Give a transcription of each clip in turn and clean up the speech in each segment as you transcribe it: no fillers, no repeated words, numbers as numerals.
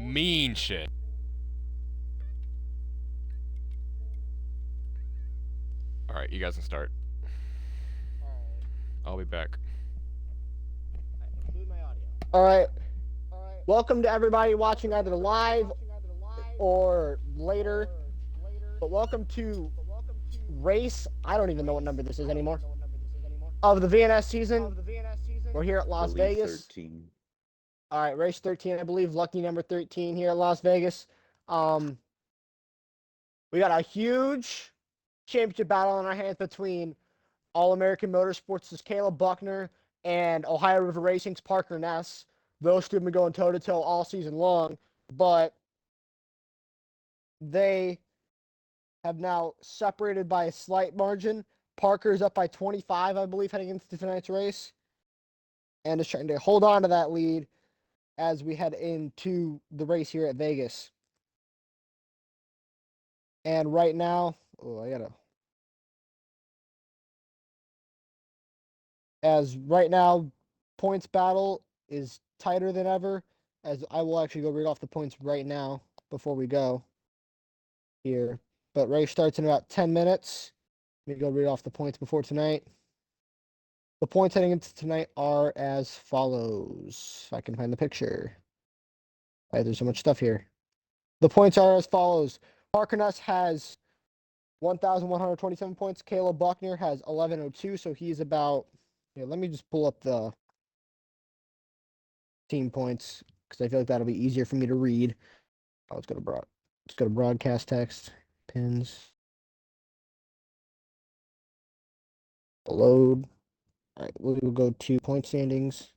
mean shit. Alright, you guys can start. I'll be back. All right. Welcome to everybody watching either live or later. But welcome to race. I don't even know what number this is anymore. Of the VNS season. We're here at Las Vegas. 13. All right, race 13, I believe. Lucky number 13 here at Las Vegas. We got a huge championship battle on our hands between All-American Motorsports' Caleb Buckner and Ohio River Racing's Parker Ness. Those two have been going toe-to-toe all season long, but they have now separated by a slight margin. Parker is up by 25, I believe, heading into tonight's race, and is trying to hold on to that lead as we head into the race here at Vegas. And right now, points battle is tighter than ever, as I will actually go read off the points right now before we go here. But race starts in about 10 minutes. Let me go read off the points before tonight. The points heading into tonight are as follows. If I can find the picture. There's so much stuff here. The points are as follows. Parker Ness has 1,127 points. Caleb Buckner has 1,102, so he's about... let me just pull up the team points, because I feel like that'll be easier for me to read. Oh, let's go to broadcast text. Pins. Load. All right, we'll go to point standings.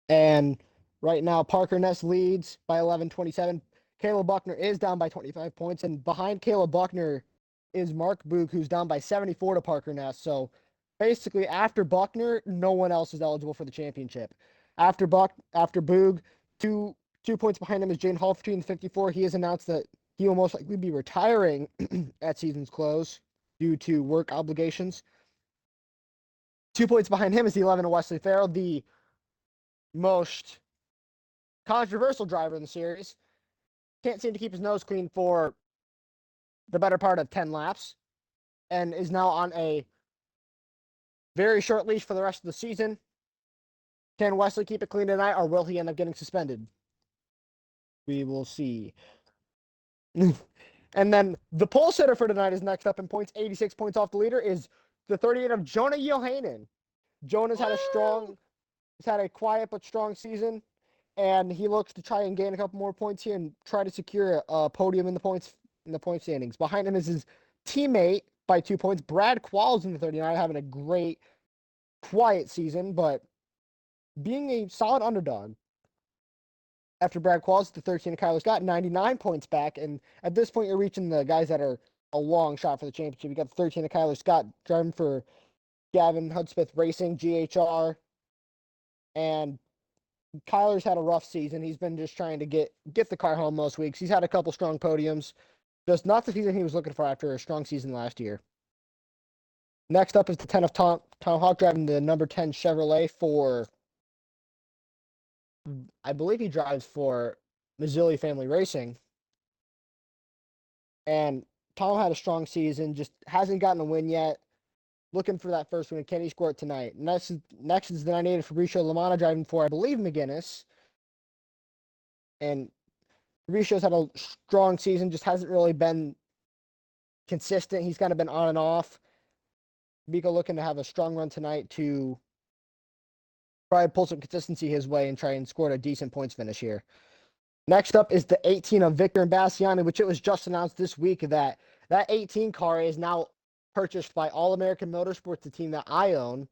And right now, Parker Ness leads by 11:27. Caleb Buckner is down by 25 points, and behind Caleb Buckner is Mark Boog, who's down by 74 to Parker Ness. So basically, after Buckner, no one else is eligible for the championship. After Boog, two points behind him is Jane Halferty in 54. He has announced that he will most likely be retiring at season's close due to work obligations. 2 points behind him is the 11 of Wesley Farrell, the most controversial driver in the series. Can't seem to keep his nose clean for the better part of 10 laps, and is now on a very short leash for the rest of the season. Can Wesley keep it clean tonight, or will he end up getting suspended? We will see. And then the pole sitter for tonight is next up in points. 86 points off the leader is the 38 of Jonah Johanan. Jonah's had a quiet but strong season, and he looks to try and gain a couple more points here and try to secure a podium in the point standings. Behind him is his teammate by 2 points, Brad Qualls in the 39, having a great quiet season, but being a solid underdog. After Brad Qualls, the 13 of Kyler Scott, 99 points back, and at this point you're reaching the guys that are a long shot for the championship. You got the 13 of Kyler Scott driving for Gavin Hudspeth Racing, GHR, and Kyler's had a rough season. He's been just trying to get the car home most weeks. He's had a couple strong podiums. Just not the season he was looking for after a strong season last year. Next up is the 10 of Tom Hawk driving the number 10 Chevrolet for, I believe he drives for Mazzilli Family Racing. And Tom had a strong season, just hasn't gotten a win yet. Looking for that first win. Can he score it tonight? Next is the 98 of Fabricio Lamana driving for, I believe, McGuinness. And Fabricio's had a strong season, just hasn't really been consistent. He's kind of been on and off. Miko looking to have a strong run tonight to probably pull some consistency his way and try and score a decent points finish here. Next up is the 18 of Victor and Bastiani, which it was just announced this week that 18 car is now purchased by All-American Motorsports, the team that I own.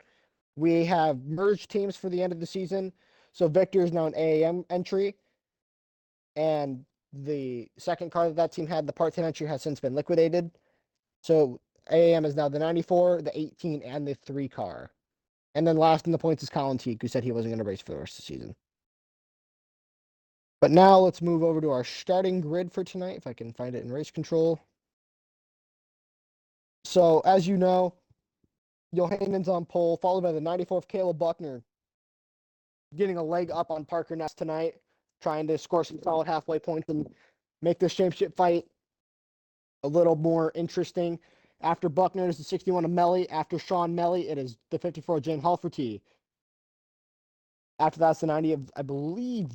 We have merged teams for the end of the season. So Victor is now an AAM entry. And the second car that team had, the Part 10 entry, has since been liquidated. So AAM is now the 94, the 18, and the 3 car. And then last in the points is Colin Teague, who said he wasn't going to race for the rest of the season. But now let's move over to our starting grid for tonight, if I can find it in race control. So, as you know, Johanan's on pole, followed by the 94th Caleb Buckner, getting a leg up on Parker Ness tonight, trying to score some solid halfway points and make this championship fight a little more interesting. After Buckner is the 61 of Melly. After Sean Melly, it is the 54 of Jane Halferty. After that's the 90 of, I believe,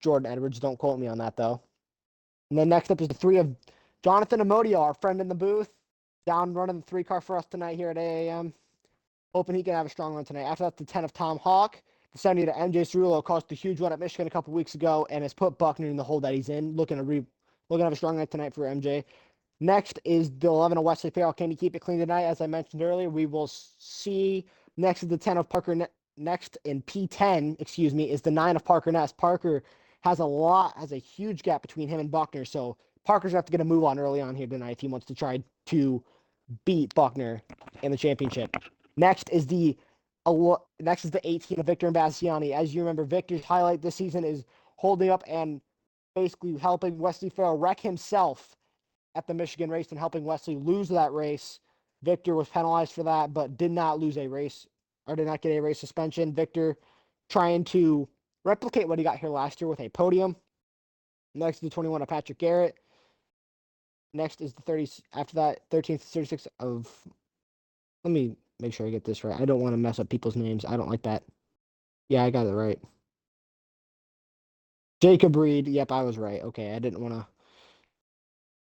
Jordan Edwards. Don't quote me on that, though. And then next up is the 3 of Jonathan Amodio, our friend in the booth. Down running the 3-car for us tonight here at AAM. Hoping he can have a strong run tonight. After that, the 10 of Tom Hawk. The 70 to MJ Cerullo caused a huge run at Michigan a couple weeks ago and has put Buckner in the hole that he's in. Looking to have a strong night tonight for MJ. Next is the 11 of Wesley Farrell. Can he keep it clean tonight? As I mentioned earlier, we will see. Next is the 10 of Parker. Next in P10, is the 9 of Parker Ness. Parker has a huge gap between him and Buckner, so Parker's going to have to get a move on early on here tonight if he wants to try to beat Buckner in the championship. Next is the 18 of Victor Imbasciani. As you remember, Victor's highlight this season is holding up and basically helping Wesley Farrell wreck himself at the Michigan race and helping Wesley lose that race. Victor was penalized for that, but did not get a race suspension. Victor trying to replicate what he got here last year with a podium. Next is the 21 of Patrick Garrett. Next is the 30, after that, 13th to 36 of, let me make sure I get this right. I don't want to mess up people's names. I don't like that. Yeah, I got it right. Jacob Reed. Yep, I was right. Okay, I didn't want to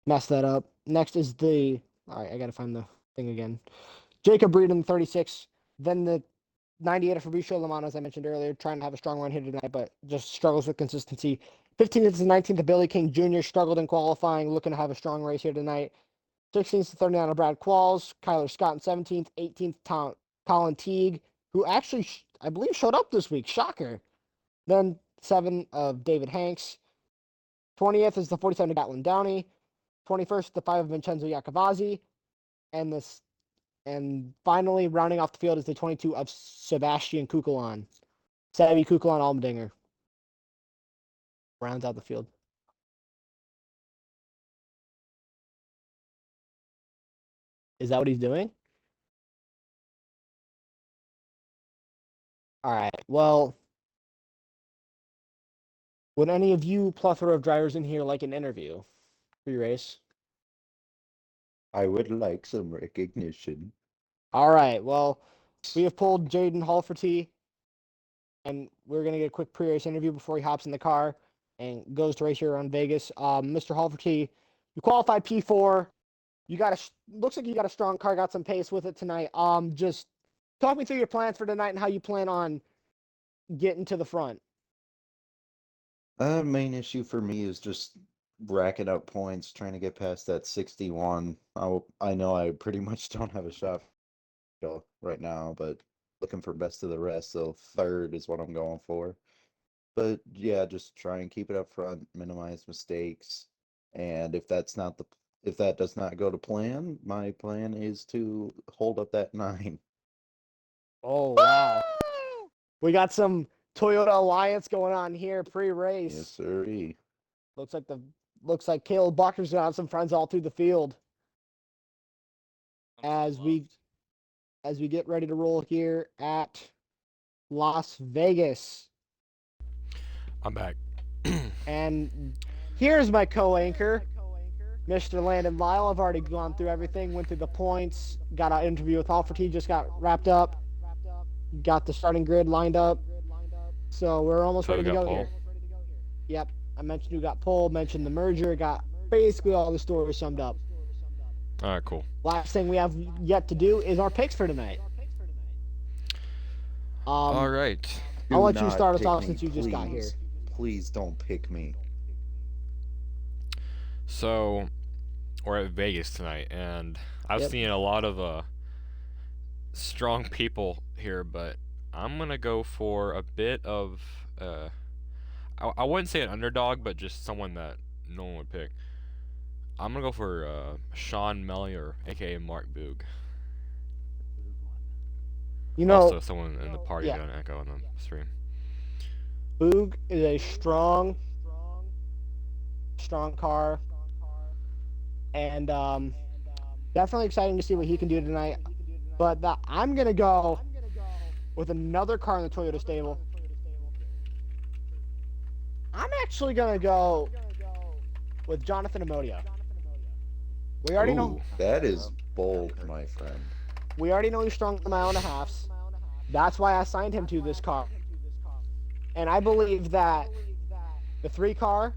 mess that up. Next is all right, I got to find the thing again. Jacob Reed in the 36. Then the 98 of Fabricio Lamano, as I mentioned earlier, trying to have a strong run here tonight, but just struggles with consistency. 15th to 19th of Billy King Jr. struggled in qualifying, looking to have a strong race here tonight. 16th to 39 of Brad Qualls, Kyler Scott in 17th, 18th Colin Teague, who actually, I believe, showed up this week. Shocker. Then 7 of David Hanks. 20th is the 47 of Gatlin Downey. 21st, the 5 of Vincenzo Iacovazzi. And finally, rounding off the field is the 22 of Sebastian Kukulon. Savvy Kukulon Almendinger. Rounds out the field. Is that what he's doing? All right. Well, would any of you plethora of drivers in here like an interview for your race? I would like some recognition. All right. Well, we have pulled Jaden Halferty, and we're going to get a quick pre-race interview before he hops in the car and goes to race here around Vegas. Mr. Halferty, you qualified P4. Looks like you got a strong car, got some pace with it tonight. Just talk me through your plans for tonight and how you plan on getting to the front. Main issue for me is just racking up points, trying to get past that 61. I know I pretty much don't have a shot right now, but looking for best of the rest, so third is what I'm going for. But yeah, just try and keep it up front, minimize mistakes, and if that does not go to plan, my plan is to hold up that 9. Oh, wow. We got some Toyota Alliance going on here pre-race. Yes, sir. Looks like Caleb Buckner's gonna have some friends all through the field as we get ready to roll here at Las Vegas. I'm back. And here's my co-anchor, Mr. Landon Lyle. I've already gone through everything, went through the points, got an interview with Halferty, just got wrapped up, got the starting grid lined up. So we're almost ready to go here. Yep. I mentioned who got pulled, mentioned the merger, got basically all the stories summed up. All right, cool. Last thing we have yet to do is our picks for tonight. All right. I'll let you start us off since you just got here. Please don't pick me. So, we're at Vegas tonight, and I've seen a lot of strong people here, but I'm going to go for a bit of, I wouldn't say an underdog, but just someone that no one would pick. I'm going to go for Sean Mellier, a.k.a. Mark Boog. Also someone in the party got an echo on the stream. Boog is a strong car, and definitely exciting to see what he can do tonight. But I'm going to go with another car in the Toyota stable. I'm actually gonna go with Jonathan Amodio. We already know. Ooh. That is bold, my friend. We already know he's strong a mile and a half. That's why I signed him to this car. And I believe that the 3 car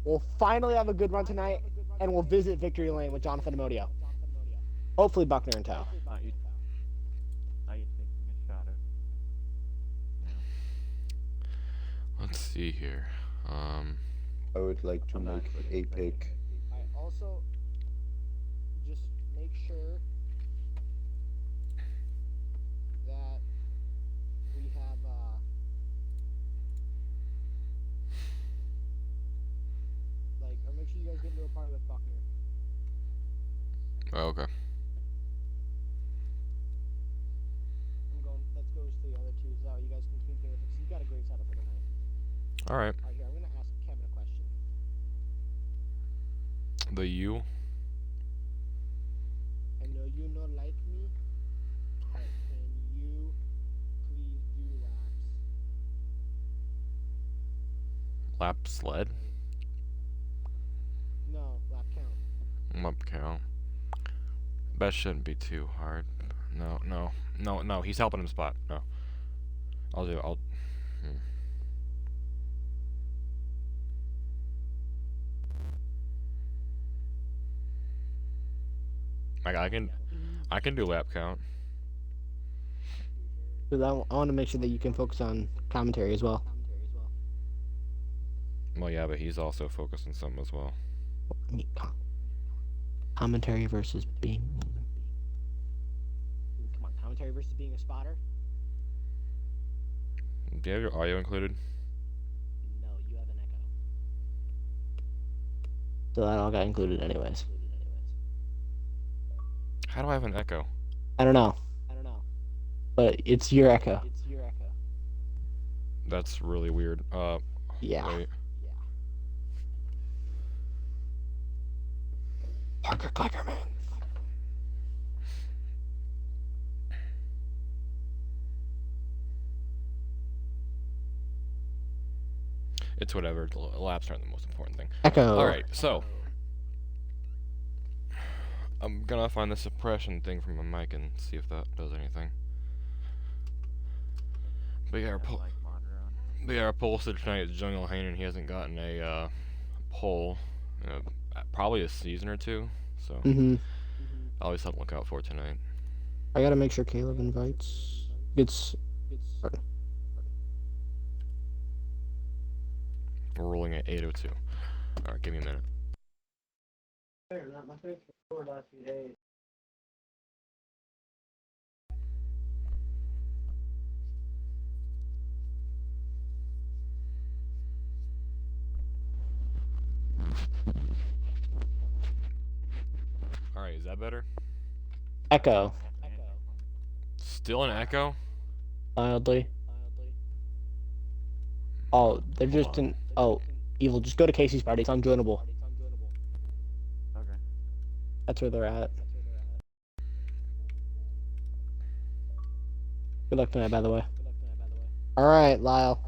will finally have a good run tonight, and we'll visit victory lane with Jonathan Amodio. Hopefully Buckner in tow. Not you taking a shot at. Let's see here. I would like to make a pick. I also just make sure that we have or make sure you guys get into a part with Buckner. Oh, okay. Let's go to the other two so you guys can communicate with it. You got a great setup for tonight. All right. All right, here I'm gonna ask Kevin a question. The U. I know you not like me, but can you please do laps? Lap sled. No, lap count. Lap count. That shouldn't be too hard. No. He's helping him spot. No. I'll do it. I can do lap count. Because I want to make sure that you can focus on commentary as well. Well, yeah, but he's also focused on something as well. Commentary versus being. Come on, commentary versus being a spotter? Do you have your audio included? No, you have an echo. So that all got included anyways. How do I have an echo? I don't know. But it's your echo. That's really weird. Yeah. Wait. Parker Kleckerman. It's whatever. The laps aren't the most important thing. Echo. All right, so I'm gonna find the suppression thing from my mic and see if that does anything. But yeah, our poll said tonight is Jung Hanen. He hasn't gotten a poll in probably a season or two, so always have to look out for tonight. I gotta make sure Caleb invites. We're rolling at 8:02. All right, give me a minute. All right, is that better? Echo. Still an echo? Mildly. Oh, they're just in. Oh, Evil, just go to Casey's party. It's unjoinable. Okay. That's where they're at. Good luck tonight, by the way. Alright, Lyle.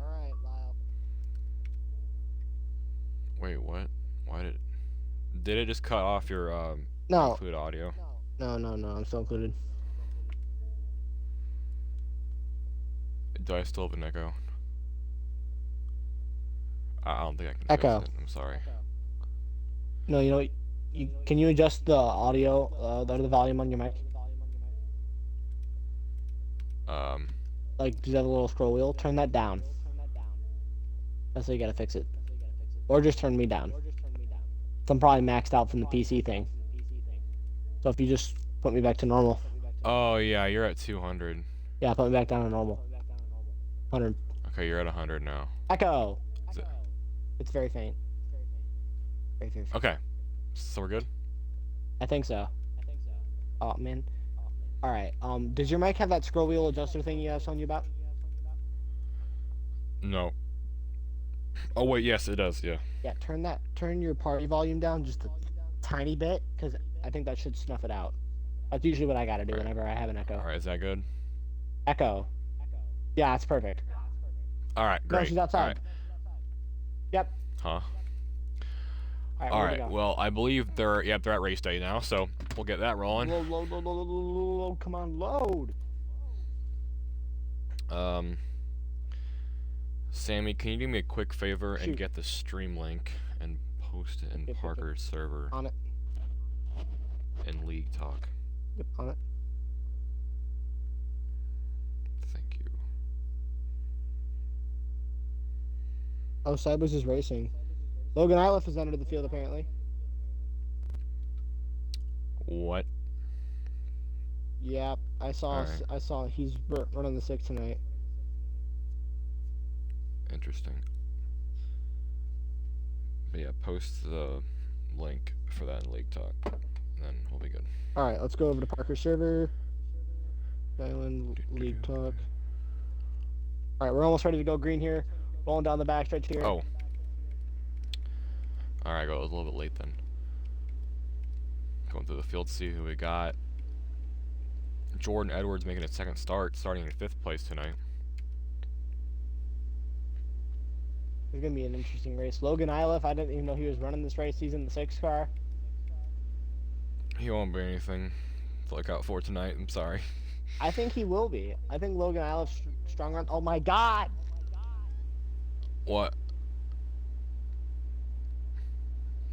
Wait, what? Why did it just cut off your No. include audio? No, I'm still included. Do I still have an echo? I don't think I can Echo. fix it. I'm sorry. No, you know, can you adjust the audio, the volume on your mic? Like, does it have a little scroll wheel? Turn that down. That's how you gotta fix it. Or just turn me down. So I'm probably maxed out from the PC thing. So if you just put me back to normal. Oh yeah, you're at 200. Yeah, put me back down to normal. 100. Okay, you're at 100 now. Echo! Is it- It's very faint. Very faint. Okay, so we're good? I think so. Oh, man. Alright, does your mic have that scroll wheel adjuster thing I was telling you about? No. Oh wait, yes it does, yeah. Yeah, turn your party volume down just a tiny bit, because I think that should snuff it out. That's usually what I gotta do whenever I have an echo. Alright, is that good? Echo. Yeah, it's perfect. Alright, great. No, she's outside. Alright. Yep. Huh? All All right, right. Well, I believe they're at race day now, so we'll get that rolling. Load, come on, load. Sammy, can you do me a quick favor and Shoot. get the stream link and post it in Yep. Parker's server On it. in League Talk? Yep, on it. Thank you. Oh, Cybers is racing. Logan Iliff has entered the field apparently. What? Yeah, I saw. Alright. I saw he's running the 6 tonight. Interesting. But yeah, post the link for that in League Talk, and then we'll be good. All right, let's go over to Parker's server. Island League Talk. All right, we're almost ready to go green here. Rolling down the backstretch here. Oh. Alright, go. It was a little bit late then. Going through the field to see who we got. Jordan Edwards making a second start, starting in 5th place tonight. It's gonna be an interesting race. Logan Iliff, I didn't even know he was running this race. He's in the 6 car. He won't be anything to look out for tonight. I'm sorry. I think he will be. I think Logan Iliff's strong run. Oh my God! What?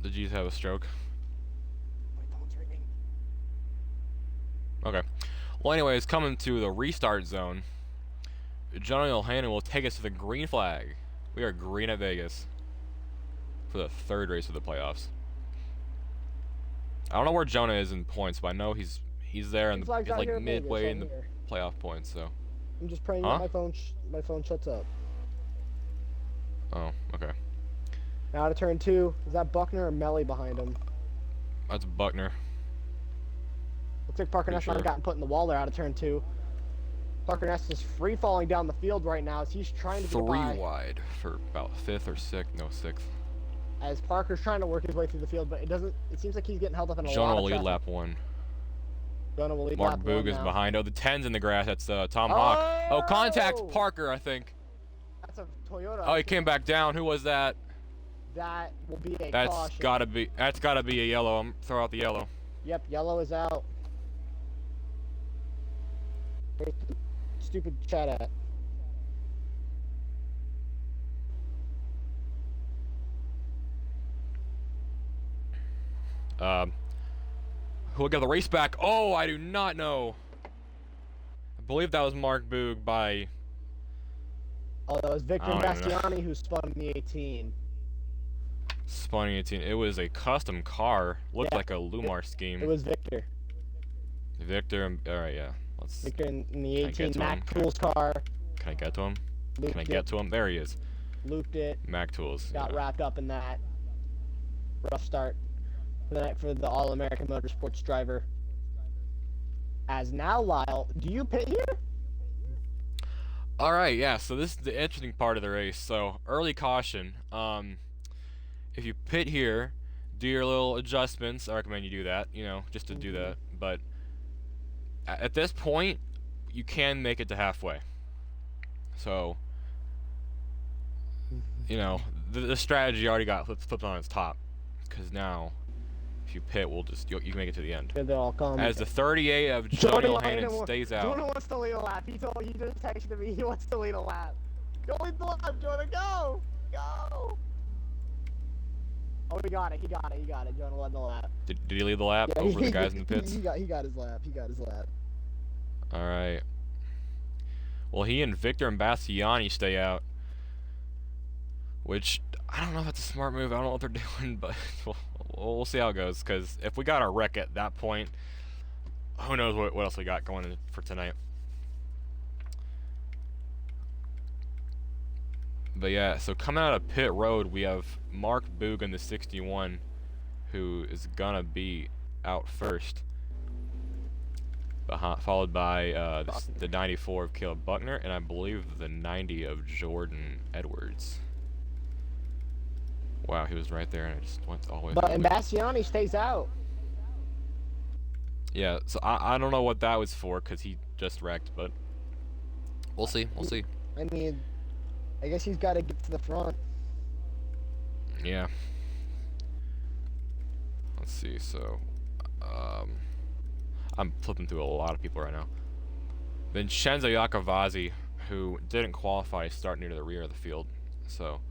Did you have a stroke? My phone's ringing. Okay. Well, anyways, coming to the restart zone, Johnny O'Hannon will take us to the green flag. We are green at Vegas for the 3rd race of the playoffs. I don't know where Jonah is in points, but I know he's there and Green flag's he's out like here in Vegas, midway in right the here. playoff points. So. I'm just praying Huh? that my phone shuts up. Oh, okay. Now to turn 2. Is that Buckner or Melly behind him? That's Buckner. Looks like Parker Pretty Ness might have sure. gotten put in the wall there out of turn 2. Parker Ness is free falling down the field right now as he's trying to get 3 by. wide for about 5th or 6th. No, 6th. As Parker's trying to work his way through the field, but it doesn't. It seems like he's getting held up in a Jonah lot will of lead traffic. lap 1. Jonah will lead Mark lap Boog 1 is now. behind. Oh, the 10's in the grass. That's Tom Hawk. Oh, contact Oh! Parker, I think. That's a Toyota. Oh, he came back down. Who was that? That will be a That's caution. gotta be a yellow. I'm throw out the yellow. Yep, yellow is out. Where's the stupid chat at? Who will get the race back? Oh, I do not know. I believe that was Mark Boog by. Oh, that was Victor I don't even know. Bastiani who spun in the 18. Spawning 18. It was a custom car. Looked Yeah. like a Lumar scheme. It was Victor. Victor. Alright, yeah. Let's. Victor in the Can I get 18 to Mac him? Tools car. Can I get to him? Looped Can I it, get to him? There he is. Looped it. Mac Tools. Got yeah. wrapped up in that. Rough start for the All-American Motorsports driver. As now, Lyle, do you pit here? Alright, yeah, so this is the interesting part of the race. So, early caution. If you pit here, do your little adjustments. I recommend you do that, just to do that. But at this point, you can make it to halfway. So, the strategy already got flipped on its top. Because now, if you pit, you can make it to the end. They'll all come. As the 38 of Jody O'Hannon stays out. Jonah wants to lead a lap. He just texted me. He wants to lead a lap. Go lead the lap, Jonah. Go! Go! Oh, he got it. Jonah led the lap. Did he lead the lap Yeah, over the guys in the pits? He got his lap. Alright. Well, he and Victor and Bastiani stay out. Which, I don't know if that's a smart move. I don't know what they're doing, but we'll see how it goes. Because if we got a wreck at that point, who knows what else we got going in for tonight. But yeah, so coming out of pit road, we have Mark Boog in the 61, who is gonna be out first. Followed by the 94 of Caleb Buckner, and I believe the 90 of Jordan Edwards. Wow, he was right there, and I just went all the way But through. and Bastiani stays out. Yeah, so I don't know what that was for, because he just wrecked, but we'll see. I mean, I guess he's got to get to the front. Yeah. Let's see. So, I'm flipping through a lot of people right now. Vincenzo Iacovazzi, who didn't qualify, start near the rear of the field, so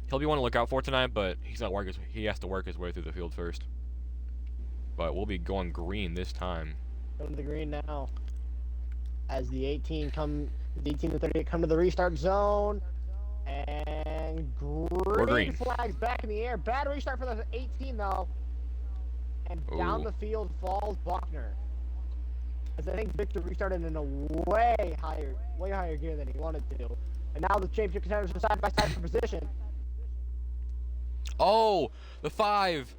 he'll be one to look out for tonight. But he has to work his way through the field first. But we'll be going green this time. Going to the green now. As the 18 to 38 come to the restart zone. And green flags back in the air. Bad restart for the 18 though. And down the field falls Buckner. As I think Victor restarted in a way higher gear than he wanted to. And now the championship contenders are side by side for position. Oh, the 5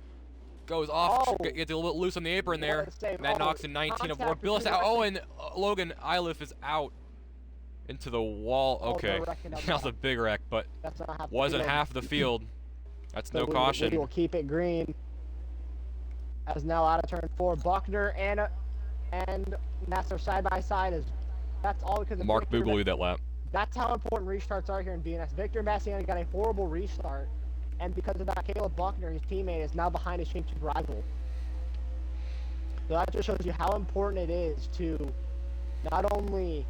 goes off, gets a little bit loose on the apron there. And that knocks in 19 of Morbilis out. Oh, and Logan Iliff is out into the wall. Okay, that was a big wreck, but wasn't half the field. That's no caution. We will keep it green. As now out of turn 4, Buckner and Nasser side by side. That's all because of Mark Boog will lead that lap. That's how important restarts are here in BNS. Victor Bastiani got a horrible restart, and because of that, Caleb Buckner, his teammate, is now behind his championship rival. So that just shows you how important it is to not only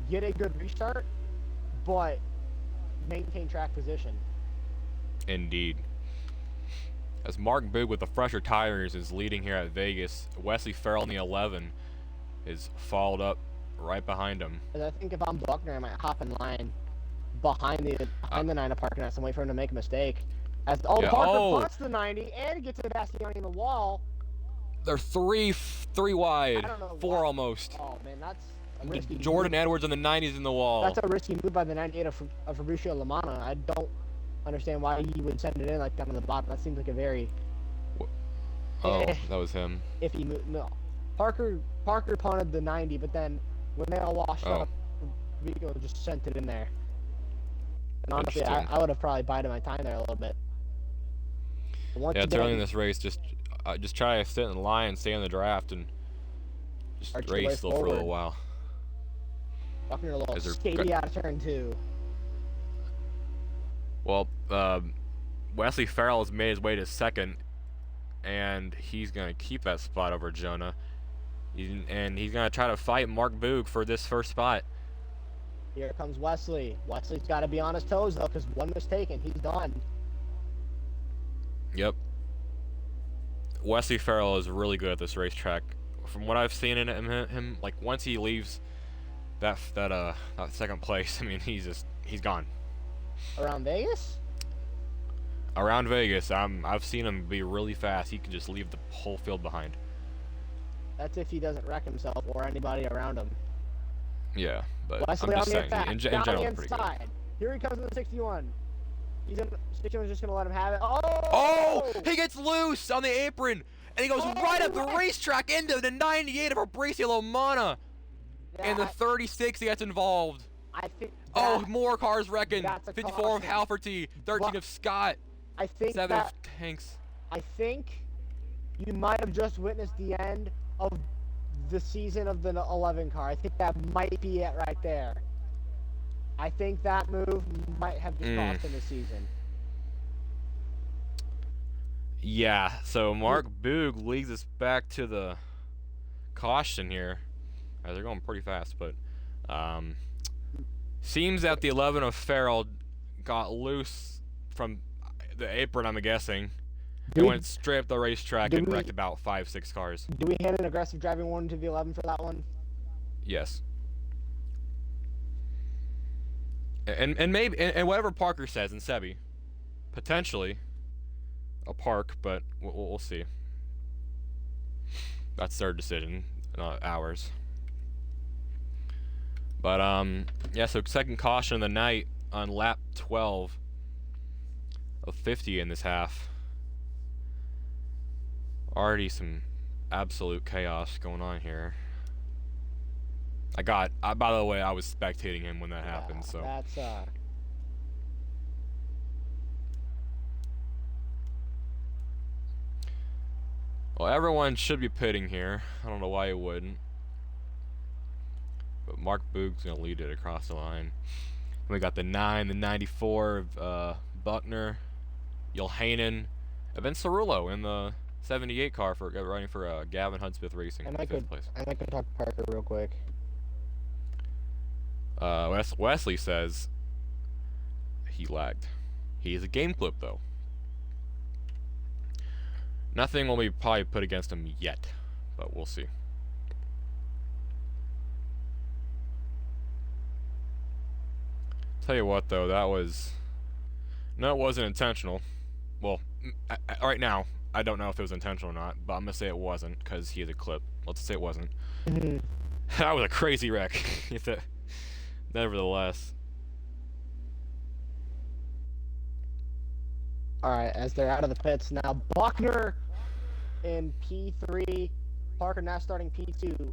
get a good restart, but maintain track position. Indeed. As Mark Boog with the fresher tires is leading here at Vegas, Wesley Farrell in the 11 is followed up right behind him. As I think if I'm Buckner, I might hop in line behind the 9 of Parker Ness and wait for him to make a mistake. As Parker punts the 90 and gets to Bastiani in the wall. They're three wide, 4 almost. Oh man, that's a risky Jordan move. Edwards on the 90s in the wall. That's a risky move by the 98 of Fabricio Lamana. I don't understand why he would send it in like that on the bottom. That seems like a very that was him. If he moved, no. Parker punted the 90, but then when they all washed up, Vigo just sent it in there. And honestly, I would have probably bided my time there a little bit. It's early in this race. Just try to sit in line, stay in the draft, and just race still for a little while. Buckner a little skaty out of turn 2. Well, Wesley Farrell has made his way to second, and he's going to keep that spot over Jonah. And he's going to try to fight Mark Boog for this first spot. Here comes Wesley. Wesley's got to be on his toes, though, because one mistake and he's done. Yep. Wesley Farrell is really good at this racetrack. From what I've seen in him, like once he leaves that second place, I mean, he's gone. Around Vegas? Around Vegas, I've seen him be really fast. He can just leave the whole field behind. That's if he doesn't wreck himself or anybody around him. Yeah, but Wesley I'm just on the saying, attack, in general, down the pretty inside. good. Here he comes in the 61. 61's just gonna let him have it. Oh! He gets loose on the apron, and he goes right up the racetrack into the 98 of Fabricio Lamana. And the 36 he gets involved. I think. More cars wrecking. 54 of Halferty, 13 of Scott, I think 7 of Hanks. I think you might have just witnessed the end of the season of the 11 car. I think that might be it right there. I think that move might have just cost him the season. Yeah, so Mark Boog leads us back to the caution here. They're going pretty fast, but seems that the 11 of Farrell got loose from the apron, I'm guessing. It went straight up the racetrack and wrecked about 5-6 cars. Do we hand an aggressive driving warning to the 11 for that one? Yes. And maybe and whatever Parker says and Sebi, potentially a park, but we'll see. That's their decision, not ours. But yeah. So second caution of the night on lap 12 of 50 in this half. Already some absolute chaos going on here. By the way, I was spectating him when that happened, so. That's Well, everyone should be pitting here. I don't know why you wouldn't. But Mark Boog's gonna lead it across the line. And we got the 9, the 94 of Buckner Yohanan, and then Cerullo in the 78 car for running for Gavin Hudspeth Racing, And I 5th could place. talk to Parker real quick. Wesley says he lagged. He is a game clip though. Nothing will be probably put against him yet, but we'll see. Tell you what though, no, it wasn't intentional. Well, right now, I don't know if it was intentional or not, but I'm gonna say it wasn't, because he is a clip. Let's say it wasn't. That was a crazy wreck. Nevertheless. Alright, as they're out of the pits now, Buckner in P3, Parker now starting P2.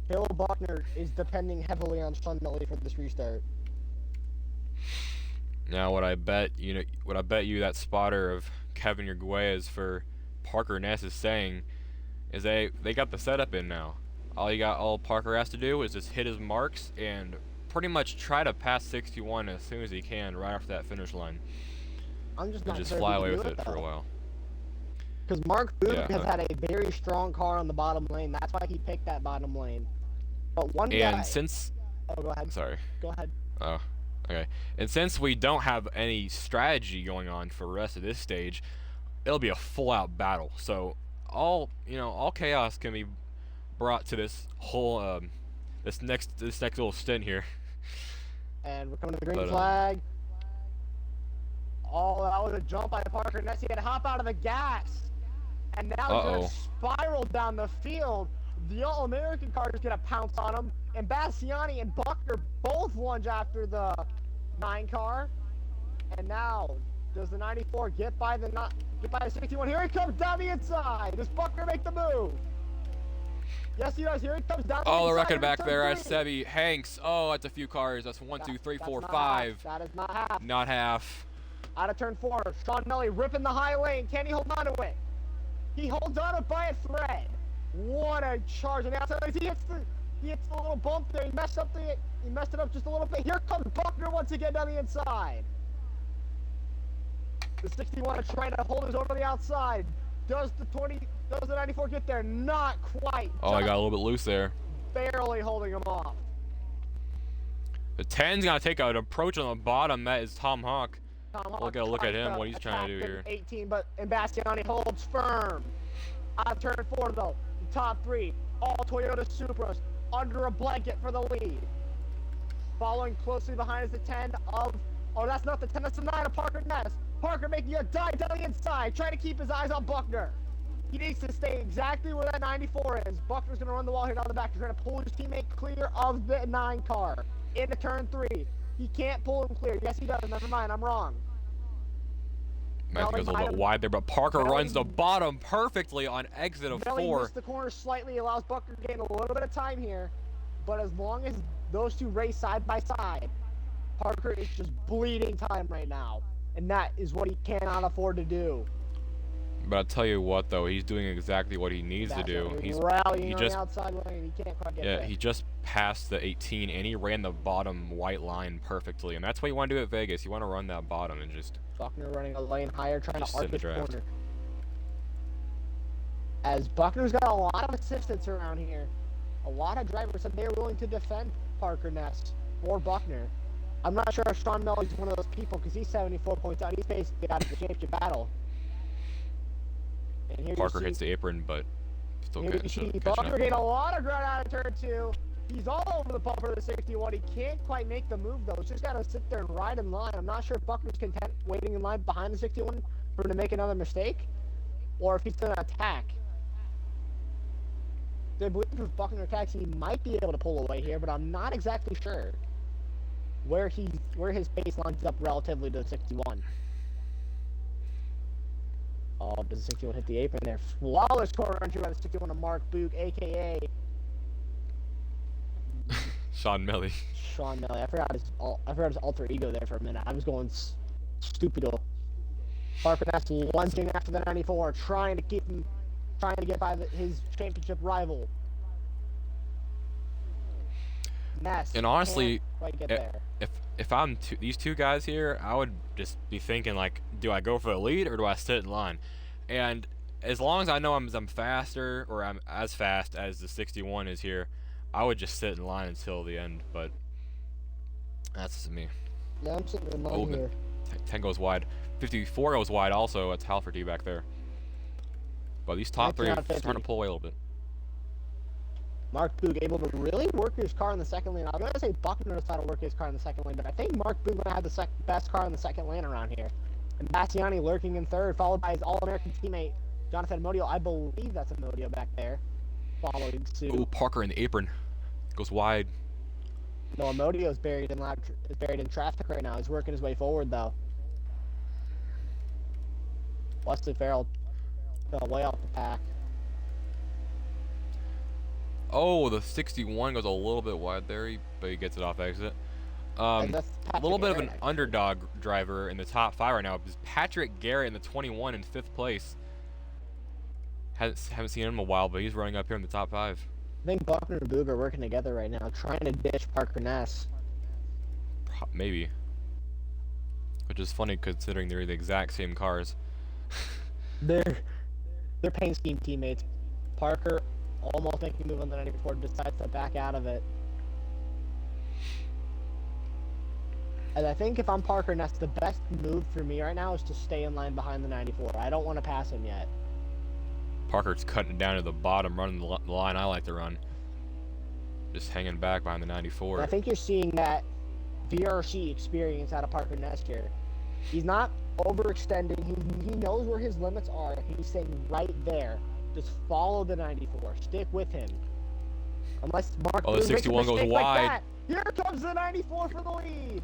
Bill Buckner is depending heavily on Sean Milley for this restart. Now, what I bet you that spotter of Kevin Urguez for Parker Ness is saying is they got the setup in now. All Parker has to do is just hit his marks and pretty much try to pass 61 as soon as he can right after that finish line. I'm just And not just sure fly if he away can with do it for a while. Because Mark Boone Yeah, has had a very strong car on the bottom lane. That's why he picked that bottom lane. But one And guy... since... Oh, go ahead. Sorry. Go ahead. Oh, okay. And since we don't have any strategy going on for the rest of this stage, it'll be a full-out battle. So all chaos can be brought to this whole this next little stint here. And we're coming to the green But, flag. Oh, that was a jump by Parker Ness. He had to hop out of the gas. And now he's going to spiral down the field. The All-American car is going to pounce on him. And Bastiani and Buckner both lunge after the 9 car. And now, does the 94 get by the 61? Here he comes down the inside. Does Buckner make the move? Yes, he does. Here he comes down the inside. Oh, the record back there I as Sebi Hanks. Oh, that's a few cars. That's 1, 2, 3, 4, 5. That is not half. Not half. Out of turn 4, Sean Melley ripping the high lane. Can he hold on to it? He holds on to it by a thread. What a charge on the outside. He hits the little bump there. He messed it up just a little bit. Here comes Buckner once again down the inside. The 61 is trying to hold us over the outside. Does the 94 get there? Not quite. Oh, I got a little bit loose there. Barely holding him off. The 10's gonna take an approach on the bottom. That is Tom Hawk. We'll get a look at him, what he's trying to do here. 18, and Bastiani holds firm. Out of turn 4, though, the top 3, all Toyota Supras, under a blanket for the lead. Following closely behind is the 10 of, oh, that's not the 10, that's the 9 of Parker Ness. Parker making a dive down the inside, trying to keep his eyes on Buckner. He needs to stay exactly where that 94 is. Buckner's going to run the wall here down the back. He's trying to pull his teammate clear of the 9 car. Into turn 3. He can't pull him clear. Yes, he does. Never mind. I'm wrong. Max goes a little bit wide there, but Parker runs the bottom perfectly on exit of 4. Missed the corner slightly, allows Buckner to gain a little bit of time here. But as long as those two race side by side, Parker is just bleeding time right now. And that is what he cannot afford to do. But I'll tell you what, though, he's doing exactly what he needs to do. He's rallying on the outside lane. He can't quite get there. He just passed the 18, and he ran the bottom white line perfectly. And that's what you want to do at Vegas. You want to run that bottom and just... Buckner running a lane higher, trying to arc the his draft. corner. As Buckner's got a lot of assistance around here. A lot of drivers said they're willing to defend Parker Ness or Buckner. I'm not sure if Sean Melley's one of those people because he's 74 points out. He's basically out of the championship battle. And here Parker hits the apron, but still catching up. Buckner gained a lot of ground out of turn 2. He's all over the bumper of the 61. He can't quite make the move, though. He's just got to sit there and ride in line. I'm not sure if Buckner's content waiting in line behind the 61 for him to make another mistake, or if he's going to attack. I believe if Buckner attacks, he might be able to pull away here, but I'm not exactly sure where his pace lines up relatively to the 61. Oh, does the 61 hit the apron there? Flawless corner entry by the 61 of Mark Book, a.k.a. Sean Melley. Sean Melley. I forgot his alter ego there for a minute. I was going stupido. Parker Ness lunging after the 94, trying to get by his championship rival. Ness And honestly, can't quite get there. if I'm these two guys here, I would just be thinking like, do I go for the lead or do I sit in line? And as long as I know I'm faster or I'm as fast as the 61 is here, I would just sit in line until the end. But that's just me. Yeah, I'm sitting in line Oh, here. 10 goes wide. 54 goes wide also. That's Halferty back there. But these top three are 19 out of starting 50. to pull away a little bit. Mark Boog able to really work his car in the second lane. I'm going to say Buckner knows how to work his car in the second lane, but I think Mark Boog going to have the best car in the second lane around here. And Bastiani lurking in third, followed by his All-American teammate, Jonathan Amodio. I believe that's Amodio back there, following suit. Oh, Parker in the apron. Goes wide. No, Amodio is buried in traffic right now. He's working his way forward, though. Wesley Farrell fell way off the pack. Oh, the 61 goes a little bit wide there, but he gets it off exit. A little bit of an underdog driver in the top 5 right now is Patrick Garrett in the 21 in 5th place. Haven't seen him in a while, but he's running up here in the top 5. I think Buckner and Boog are working together right now, trying to ditch Parker Ness. Maybe. Which is funny considering they're the exact same cars. They're paint scheme teammates. Parker almost making a move on the 94, decides to back out of it. And I think if I'm Parker Ness, the best move for me right now is to stay in line behind the 94. I don't want to pass him yet. Parker's cutting it down to the bottom, running the line I like to run. Just hanging back behind the 94. And I think you're seeing that VRC experience out of Parker Ness here. He's not overextending. He knows where his limits are. He's staying right there. Just follow the 94. Stick with him. Unless Mark the 61 goes wide. Like here comes the 94 for the lead.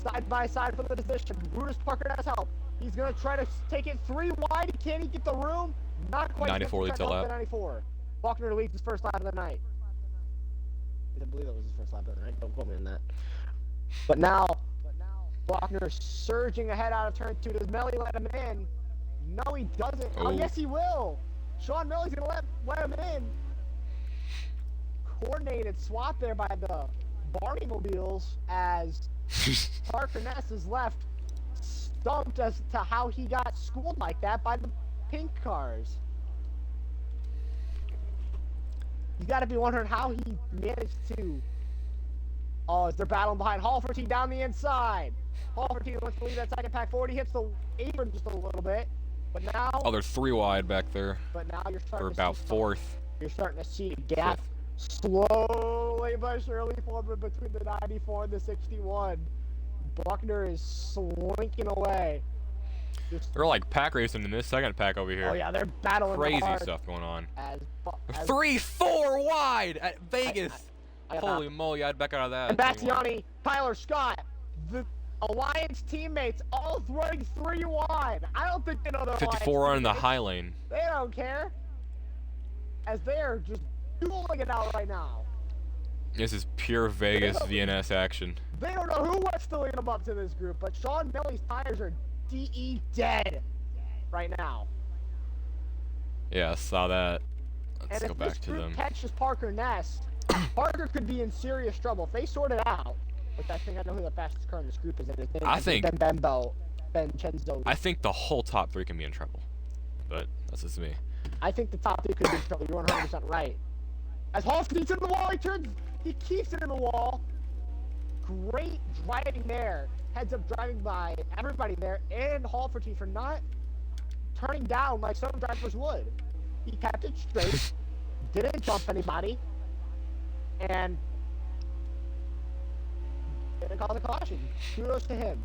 Side by side for the position. Brutus Parker has help. He's going to try to take it 3 wide. Can he get the room? Not quite. 94 leads the lap. 94. Buckner leads his first lap of the night. I believe that was his first lap of the night. Don't quote me on that. But now, Buckner surging ahead out of turn 2. Does Melly let him in? No, he doesn't. Oh, yes, he will. Sean Melly's going to let him in. Coordinated swap there by the Barney Mobiles as Parker Ness is left stumped as to how he got schooled like that by the pink cars. You got to be wondering how he managed to. Oh, is they're battling behind Halferty down the inside. Halferty wants to leave that second pack forward. He hits the apron just a little bit. But now. Oh, they're 3 wide back there. But now you're starting We're to about see 4th. You're starting to see a gap. 5th. Slowly but surely forming between the 94 and the 61. Buckner is slinking away. They're like pack racing in this second pack over here. Oh yeah, they're battling Crazy hard stuff going on. as 3-4 wide at Vegas. I got Holy moly, I'd back out of that. And Bastiani, Tyler Scott, the Alliance teammates, all running 3 wide. I don't think they know their 54 on the teammates. high lane. They don't care. As they're just dueling it out right now. This is pure Vegas VNS action. They don't know who wants to lead them up to this group, but Sean Melly's tires are DE dead right now. Yeah, I saw that. Let's And go if back this to group them. catches Parker Ness, Parker could be in serious trouble. If they sort it out, which I think I know who the fastest car in this group is, and his name I is think- Ben Chenzo. I think the whole top 3 can be in trouble. But that's just me. I think the top 3 could be in trouble. You're 100% right. As Halferty's in the wall, he keeps it in the wall. Great driving there. Heads up driving by everybody there, and Halferty for not turning down like some drivers would. He kept it straight, didn't jump anybody, and didn't call the caution. Kudos to him.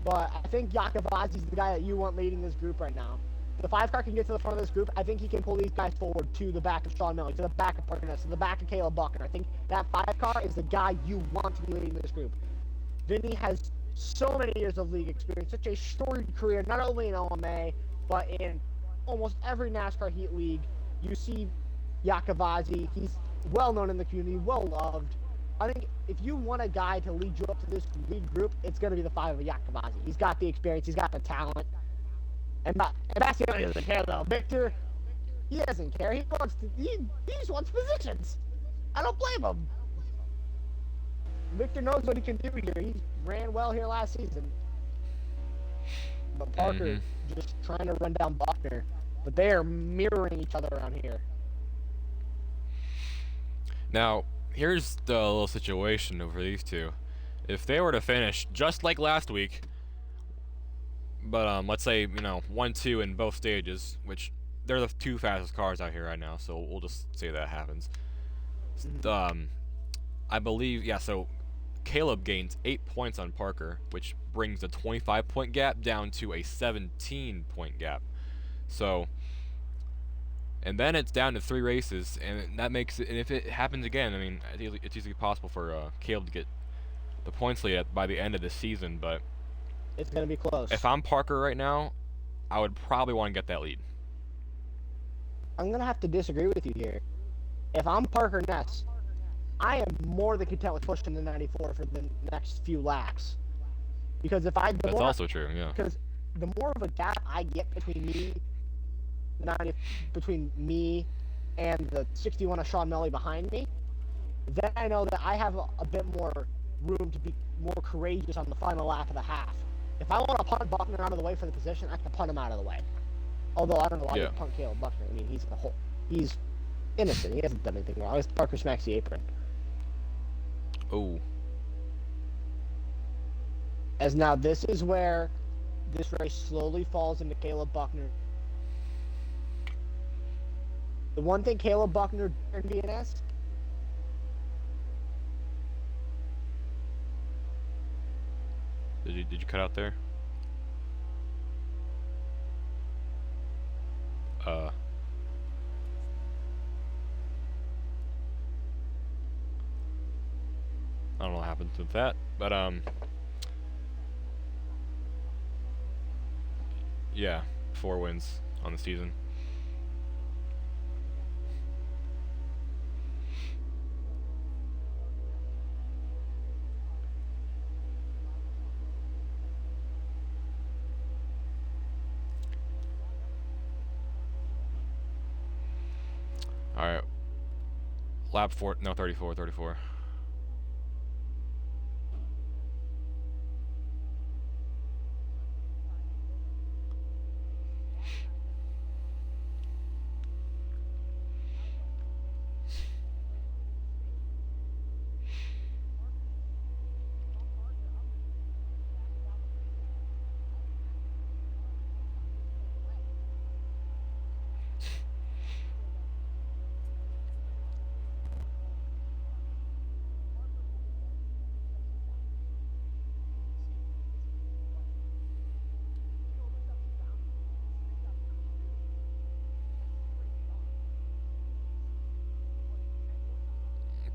But I think Yakavazi's the guy that you want leading this group right now. If the 5 car can get to the front of this group, I think he can pull these guys forward to the back of Sean Melly, to the back of Parker Ness, to the back of Caleb Buckner. I think that 5 car is the guy you want to be leading this group. Vinny has so many years of league experience, such a storied career, not only in OMA, but in almost every NASCAR Heat League. You see Yakavazi, he's well known in the community, well loved. I think if you want a guy to lead you up to this lead group, it's going to be the 5 of Yakavazi. He's got the experience, he's got the talent. And Bastiani doesn't care though. Victor, he doesn't care. He just wants positions. I don't blame him. Victor knows what he can do here. He ran well here last season. But Parker just trying to run down Buckner. But they are mirroring each other around here. Now, here's the little situation over these two. If they were to finish just like last week, but let's say, 1-2 in both stages, which they're the two fastest cars out here right now, so we'll just say that happens. I believe, so Caleb gains 8 points on Parker, which brings the 25-point gap down to a 17-point gap. So, and then it's down to 3 races, and that makes it, and if it happens again, I mean, it's easily possible for Caleb to get the points lead by the end of the season, but it's going to be close. If I'm Parker right now, I would probably want to get that lead. I'm going to have to disagree with you here. If I'm Parker Ness, I am more than content with pushing the 94 for the next few laps. Because if I... That's also true, yeah. Because the more of a gap I get between me and the 61 of Sean Melly behind me, then I know that I have a bit more room to be more courageous on the final lap of the half. If I want to punt Buckner out of the way for the position, I can punt him out of the way. Although I don't know why you punt Caleb Buckner. I mean, he's innocent. He hasn't done anything wrong. It's Parker smacks the apron. Oh. As now, this is where this race slowly falls into Caleb Buckner. The one thing Caleb Buckner did in DNS. Did you cut out there? I don't know what happened with that, but yeah, 4 wins on the season. All right, lap 34.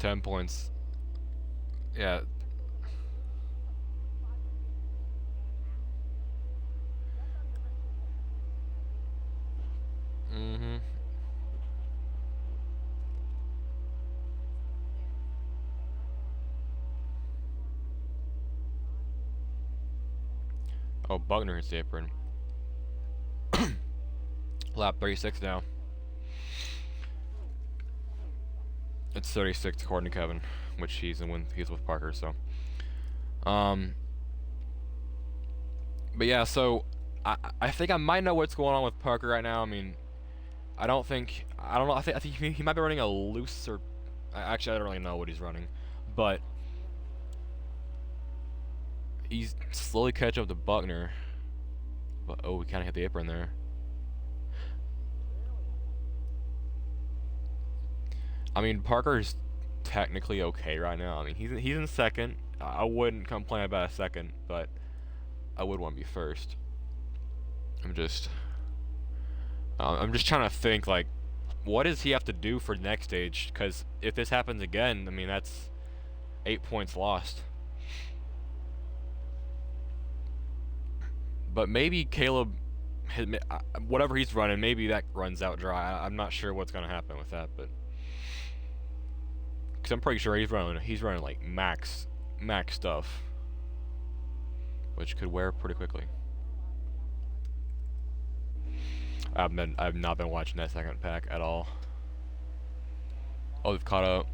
$10 points. Yeah. Oh, Buckner hits the apron. Lap 36 now. It's 36 according to Kevin, which he's with Parker, so. But yeah, so I think I might know what's going on with Parker right now. I mean, I don't know. I think he might be running a looser. Actually, I don't really know what he's running, but he's slowly catching up to Buckner. But oh, we kind of hit the apron there. I mean, Parker's technically okay right now. I mean, he's in second. I wouldn't complain about a second, but I would want to be first. I'm just trying to think, like, what does he have to do for the next stage? Because if this happens again, I mean, that's 8 points lost. But maybe Caleb, whatever he's running, maybe that runs out dry. I'm not sure what's gonna happen with that, but because I'm pretty sure he's running like max stuff, which could wear pretty quickly. I've not been watching that second pack at all. Oh, they've caught up.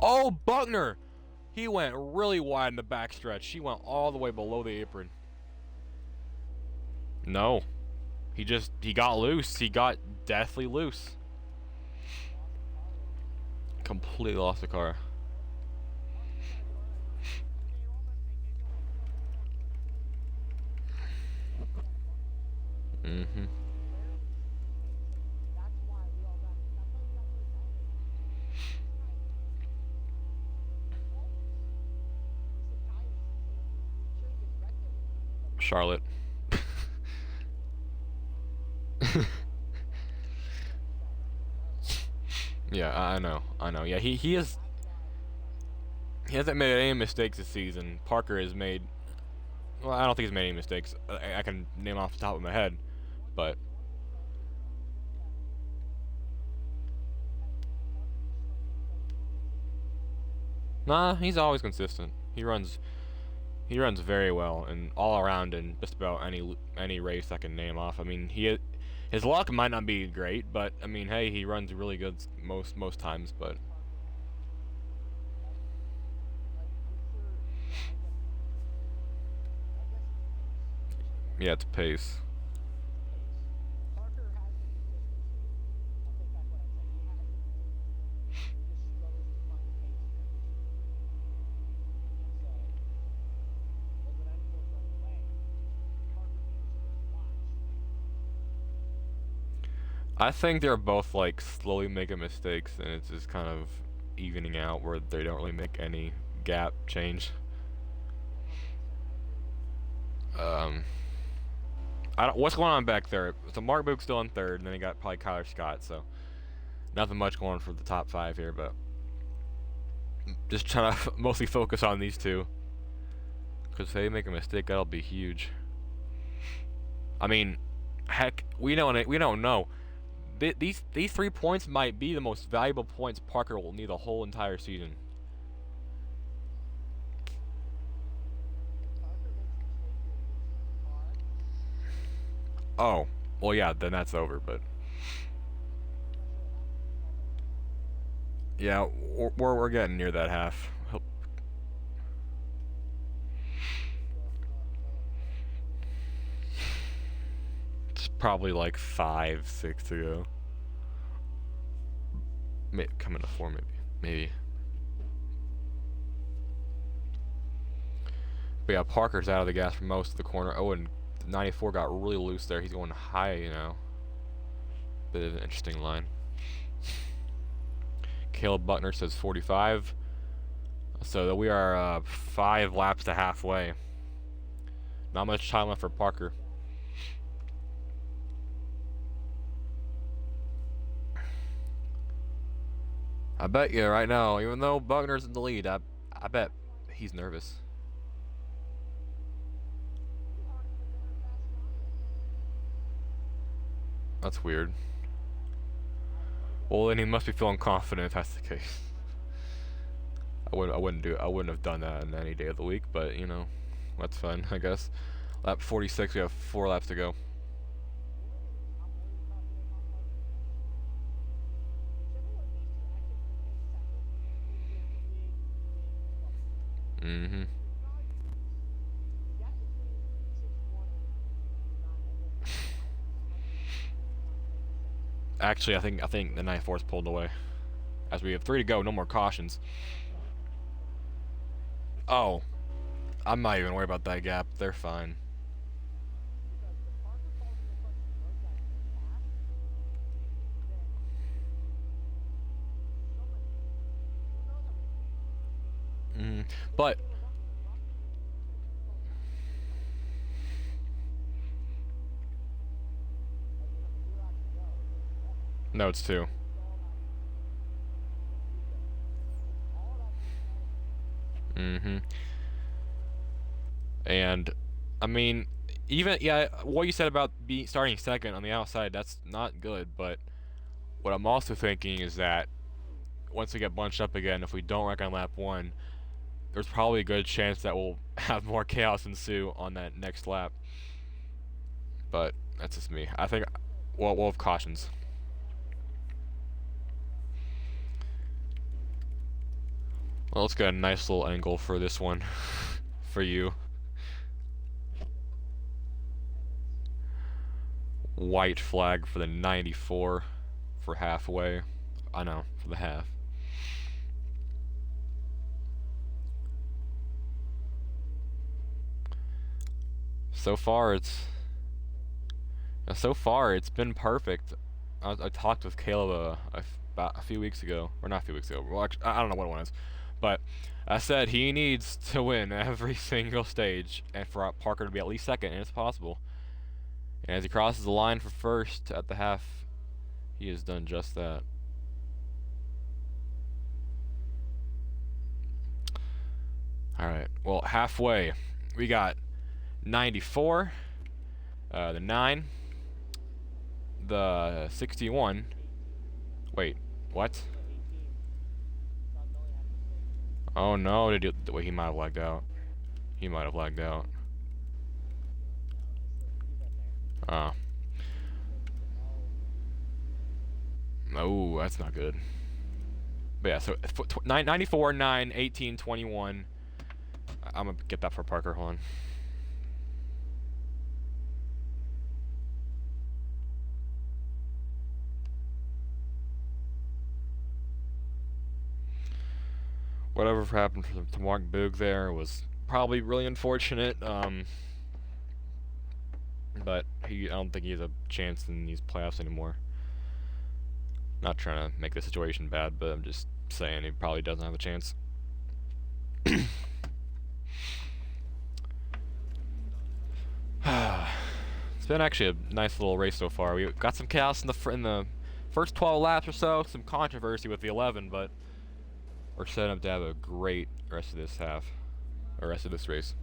Oh, Buckner! He went really wide in the backstretch. He went all the way below the apron. No. He got loose. He got deathly loose. Completely lost the car. Mm-hmm. Charlotte. Yeah, I know. Yeah, he hasn't made any mistakes this season. Parker has made. Well, I don't think he's made any mistakes. I can name off the top of my head, but nah, he's always consistent. He runs very well and all around in just about any race I can name off. I mean, his luck might not be great, but I mean, hey, he runs really good most times. But yeah, it's pace. I think they're both like slowly making mistakes, and it's just kind of evening out where they don't really make any gap change. I don't. What's going on back there? So Mark Book's still in third, and then he got probably Kyler Scott. So nothing much going for the top 5 here, but just trying to mostly focus on these two. Because if they make a mistake, that'll be huge. I mean, heck, we don't know. These 3 points might be the most valuable points Parker will need the whole entire season. Oh, well, yeah, then that's over. But yeah, we're getting near that half. It's probably like 5, 6 to go. Coming to 4, maybe. But yeah, Parker's out of the gas for most of the corner. Oh, and 94 got really loose there. He's going high, you know. Bit of an interesting line. Caleb Buckner says 45. So that we are 5 laps to halfway. Not much time left for Parker. I bet you right now, even though Buckner's in the lead, I bet he's nervous. That's weird. Well, then he must be feeling confident if that's the case. I wouldn't have done that on any day of the week, but you know, that's fine, I guess. Lap 46, we have 4 laps to go. Mm-hmm. Actually, I think the 94's pulled away. As we have 3 to go, no more cautions. Oh, I'm not even worried about that gap. They're fine. But no, it's 2. And I mean, even what you said about starting second on the outside, that's not good. But what I'm also thinking is that once we get bunched up again, if we don't wreck on lap 1, there's probably a good chance that we'll have more chaos ensue on that next lap. But that's just me. I think we'll have cautions. Well, let's get a nice little angle for this one, for you. White flag for the 94 for halfway. I know, for the half. So far it's been perfect. I talked with Caleb about a few weeks ago, or not a few weeks ago. Well, actually, I don't know what one is, but I said he needs to win every single stage, and for Parker to be at least second, and it's possible. And as he crosses the line for first at the half, he has done just that. Alright, well, halfway, we got 94, the 9, the 61. Wait, what? Oh no, wait, he might have lagged out. He might have lagged out. Oh. Oh, that's not good. But yeah, so 94, 9, 18, 21. I'm gonna get that for Parker. Hold on. Whatever happened to Mark Boog there was probably really unfortunate. But I don't think he has a chance in these playoffs anymore. Not trying to make the situation bad, but I'm just saying he probably doesn't have a chance. It's been actually a nice little race so far. We got some chaos in the first 12 laps or so, some controversy with the 11, but we're setting up to have a great rest of this half, or rest of this race.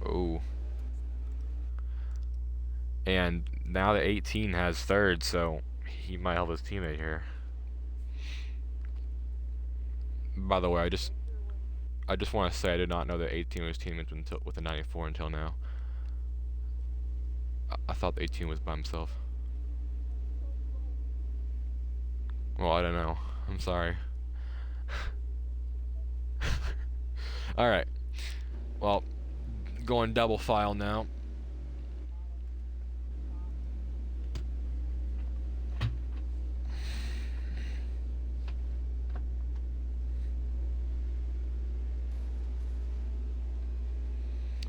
Oh. And now the 18 has third, so he might help his teammate here. By the way, I just want to say I did not know that 18 was teammates with the 94 until now. I thought the 18 was by himself. Well, I don't know. I'm sorry. Alright. Well, going double file now.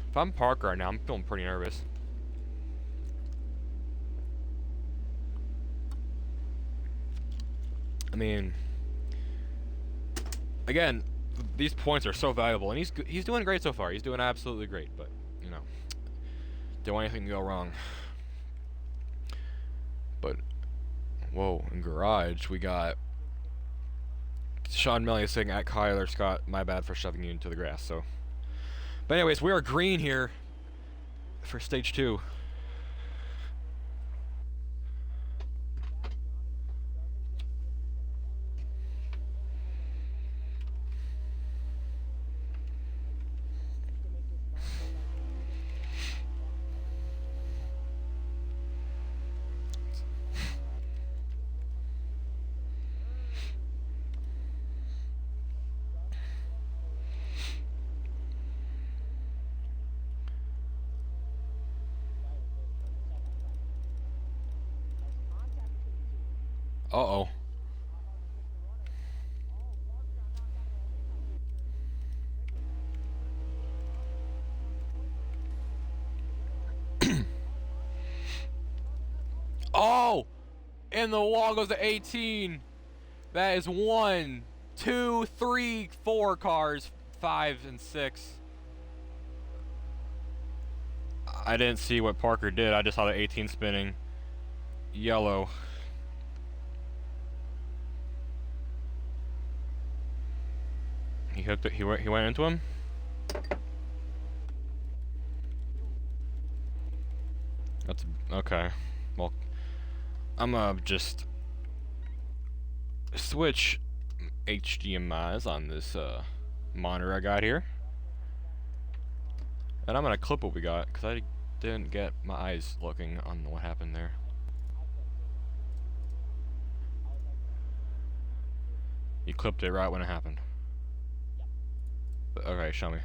If I'm Parker right now, I'm feeling pretty nervous. I mean, again, these points are so valuable, and he's doing great so far. He's doing absolutely great, but you know, don't want anything to go wrong. But whoa, in garage we got Sean Melly saying at Kyler Scott, my bad for shoving you into the grass. So, but anyways, we are green here for stage 2. Uh-oh. Oh! And the wall goes to 18. That is 1, 2, 3, 4 cars, 5 and 6. I didn't see what Parker did. I just saw the 18 spinning. Yellow. He hooked it. He went into him. That's okay. Well, I'm gonna just switch HDMIs on this monitor I got here, and I'm gonna clip what we got because I didn't get my eyes looking on what happened there. You clipped it right when it happened. Okay, show me.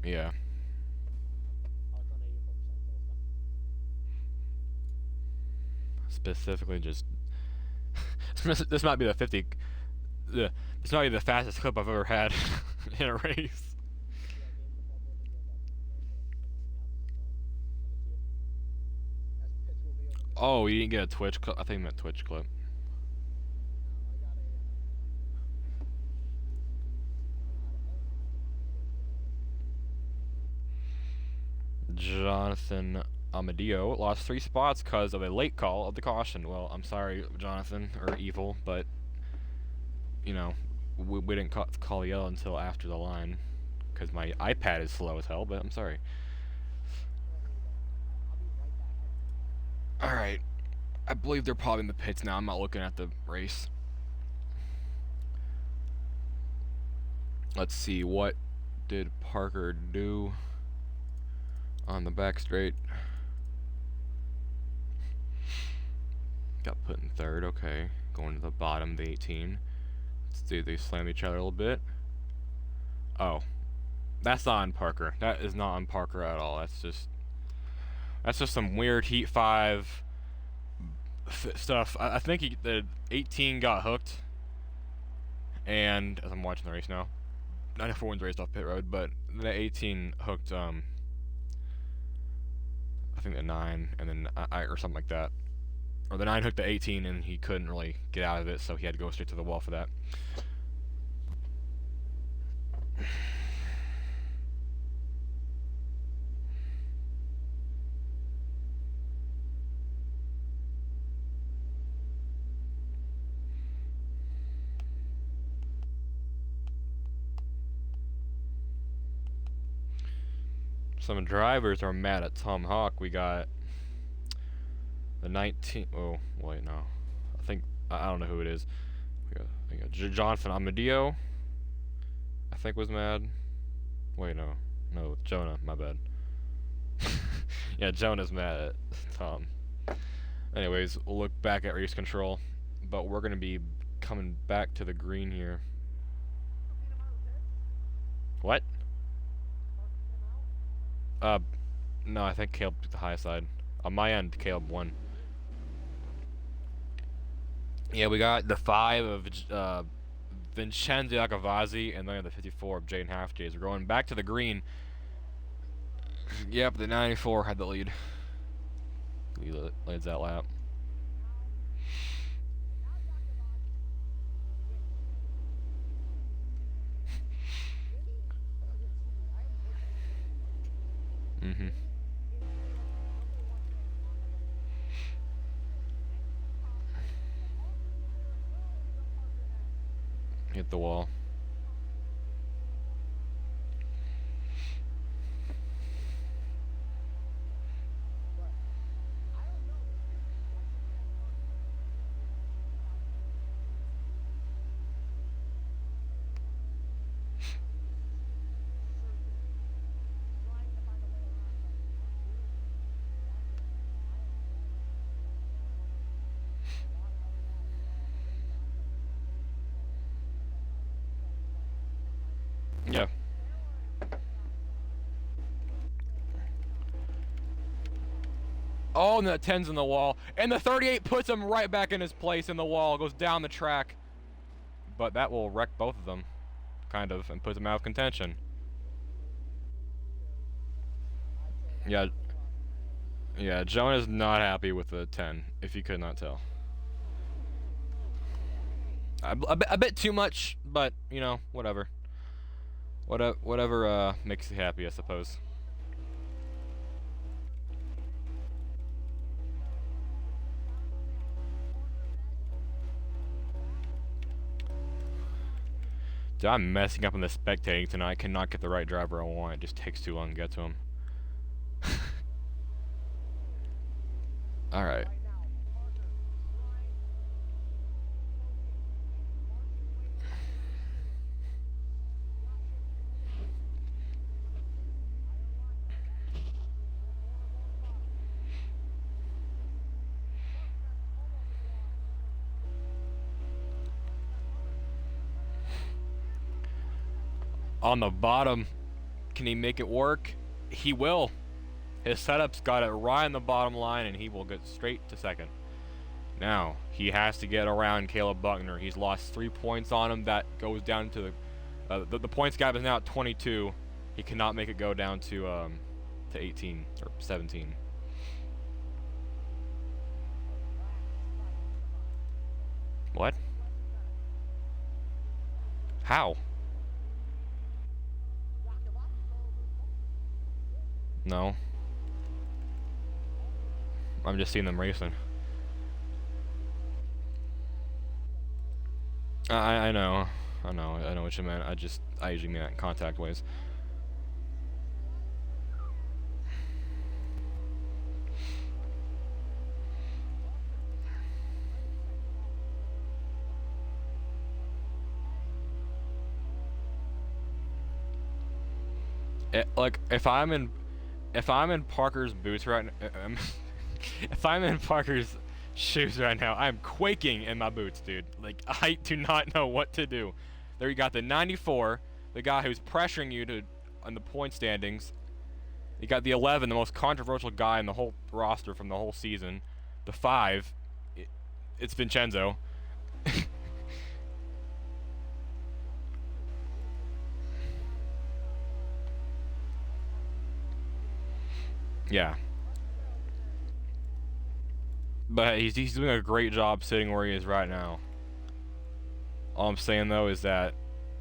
Yeah. Specifically, just this might be the 50. This might be the fastest clip I've ever had in a race. Oh, you didn't get a Twitch clip? I think you meant Twitch clip. Jonathan Amadeo lost 3 spots because of a late call of the caution. Well, I'm sorry, Jonathan, or Evil, but, you know, we didn't call the yellow until after the line because my iPad is slow as hell, but I'm sorry. Alright. I believe they're probably in the pits now. I'm not looking at the race. Let's see, what did Parker do on the back straight? Got put in third, okay. Going to the bottom of the 18. Let's see, they slam each other a little bit. Oh. That's not on Parker. That is not on Parker at all. That's just some weird Heat 5 stuff. I think the 18 got hooked. And, as I'm watching the race now, 94 wins raced off pit road, but the 18 hooked, I think the 9, and then or something like that. Or the 9 hooked the 18, and he couldn't really get out of it, so he had to go straight to the wall for that. Some drivers are mad at Tom Hawk. We got the 19. Oh, wait, no. I don't know who it is. We got Jonathan Amadeo, I think, was mad. Wait, no. No, Jonah. My bad. Yeah, Jonah's mad at Tom. Anyways, we'll look back at race control. But we're going to be coming back to the green here. What? No, I think Caleb took the high side. On my end, Caleb won. Yeah, we got the 5 of Vincenzo Acavazzi, and then the 54 of Jaden Halfjays. We're going back to the green. Yep, the 94 had the lead. He leads that lap. Mm-hmm. Hit the wall. Yeah. Oh, and the 10's in the wall. And the 38 puts him right back in his place in the wall. Goes down the track. But that will wreck both of them. Kind of. And puts them out of contention. Yeah. Yeah, Jonah's not happy with the 10, if you could not tell. A bit too much, but, you know, whatever. Whatever makes you happy, I suppose. Dude, I'm messing up on the spectating tonight. I cannot get the right driver I want. It just takes too long to get to him. Alright. On the bottom, can he make it work? He will. His setup's got it right on the bottom line, and he will get straight to second. Now, he has to get around Caleb Buckner. He's lost 3 points on him. That goes down to the points gap is now at 22. He cannot make it go down to 18 or 17. What? How? No. I'm just seeing them racing. I know. I know what you meant. I usually mean that in contact ways. Like if I'm in Parker's boots right now, if I'm in Parker's shoes right now, I'm quaking in my boots, dude. Like I do not know what to do. There you got the 94, the guy who's pressuring you to on the point standings. You got the 11, the most controversial guy in the whole roster from the whole season. The 5, it's Vincenzo. Yeah. But he's doing a great job sitting where he is right now. All I'm saying though is that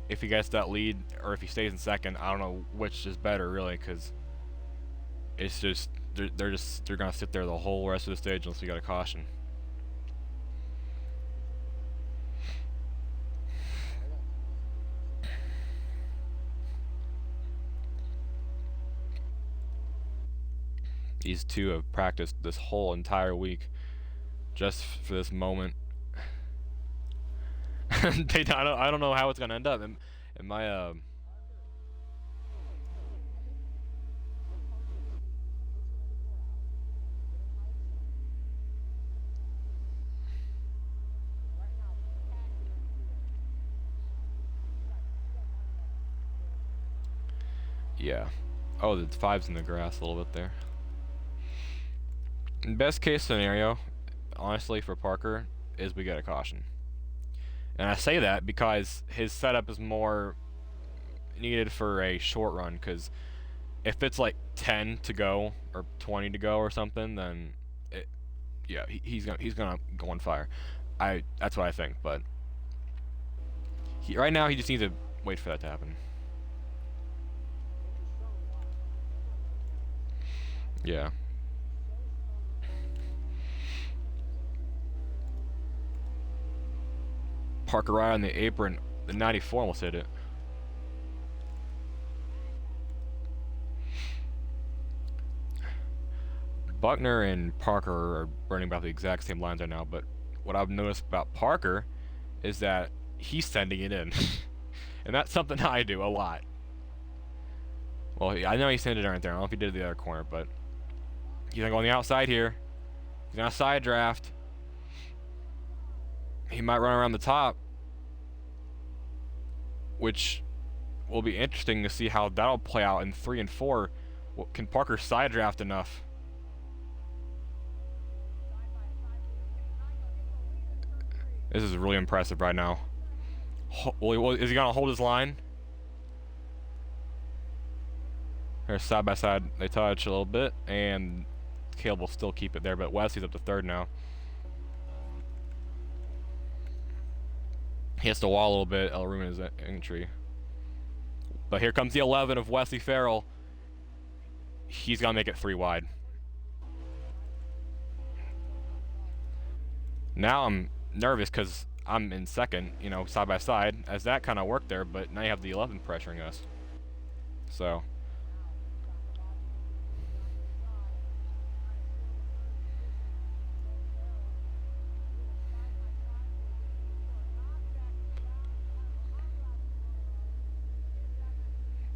if he gets that lead or if he stays in second, I don't know which is better really, because it's just they're gonna sit there the whole rest of the stage unless we got a caution. These two have practiced this whole entire week just for this moment. I don't know how it's gonna end up. In my yeah. Oh, the 5's in the grass a little bit there. Best case scenario, honestly, for Parker, is we get a caution. And I say that because his setup is more needed for a short run, because if it's like 10 to go or 20 to go or something, then yeah, he's gonna go on fire. That's what I think, but right now he just needs to wait for that to happen. Yeah. Parker right on the apron. The 94 almost hit it. Buckner and Parker are running about the exact same lines right now, but what I've noticed about Parker is that he's sending it in. And that's something I do a lot. Well, I know he sent it right there. I don't know if he did the other corner, but he's gonna go on the outside here. He's gonna side draft. He might run around the top, which will be interesting to see how that'll play out in 3 and 4. Can Parker side draft enough? This is really impressive right now. Is he gonna hold his line? They're side by side. They touch a little bit, and Caleb will still keep it there, but Wesley's up to 3rd now. He has to wall a little bit, El Ruina's entry. But here comes the 11 of Wesley Farrell. He's gonna make it 3 wide. Now I'm nervous because I'm in second, you know, side by side, as that kind of worked there, but now you have the 11 pressuring us. So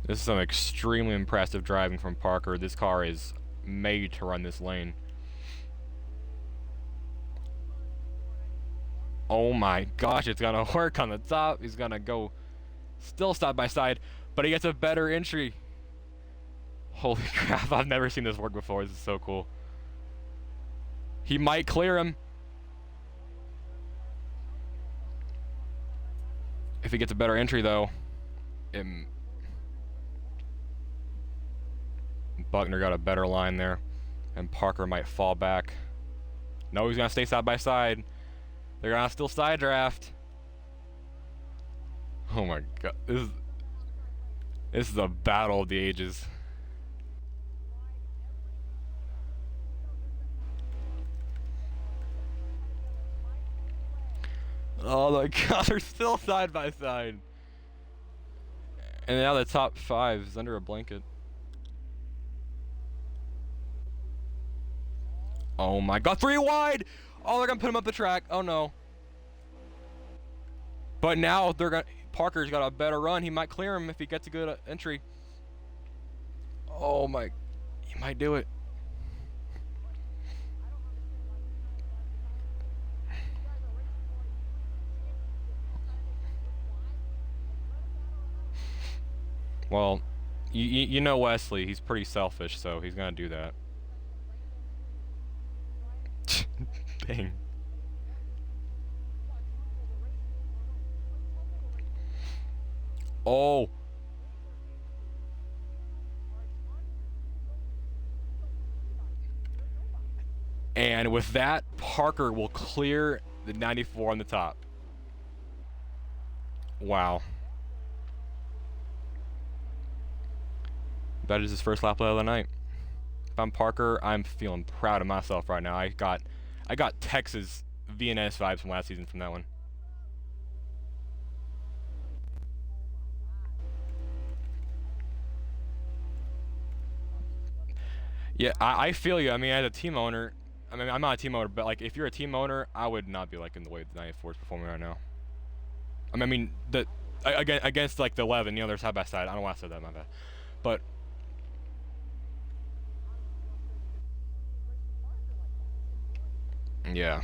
this is some extremely impressive driving from Parker. This car is made to run this lane. Oh my gosh, it's gonna work on the top. He's gonna go still side by side. But he gets a better entry. Holy crap, I've never seen this work before. This is so cool. He might clear him. If he gets a better entry, though, Buckner got a better line there, and Parker might fall back. No, he's gonna stay side by side. They're gonna still side draft. Oh my god, this is a battle of the ages. Oh my god, they're still side by side. And now the top 5 is under a blanket. Oh my god, 3 wide! Oh, they're gonna put him up the track. Oh no. But now Parker's got a better run. He might clear him if he gets a good entry. Oh my, he might do it. Well, you know Wesley, he's pretty selfish, so he's gonna do that. Dang. Oh. And with that, Parker will clear the 94 on the top. Wow. That is his first lap of the night. If I'm Parker, I'm feeling proud of myself right now. I got Texas VNS vibes from last season from that one. Yeah, I feel you. I mean, as a team owner, I mean, I'm not a team owner, but like, if you're a team owner, I would not be liking the way the 94 is performing right now. I mean, against like the 11, you know, they're side by side. I don't know why I said that, my bad. But yeah.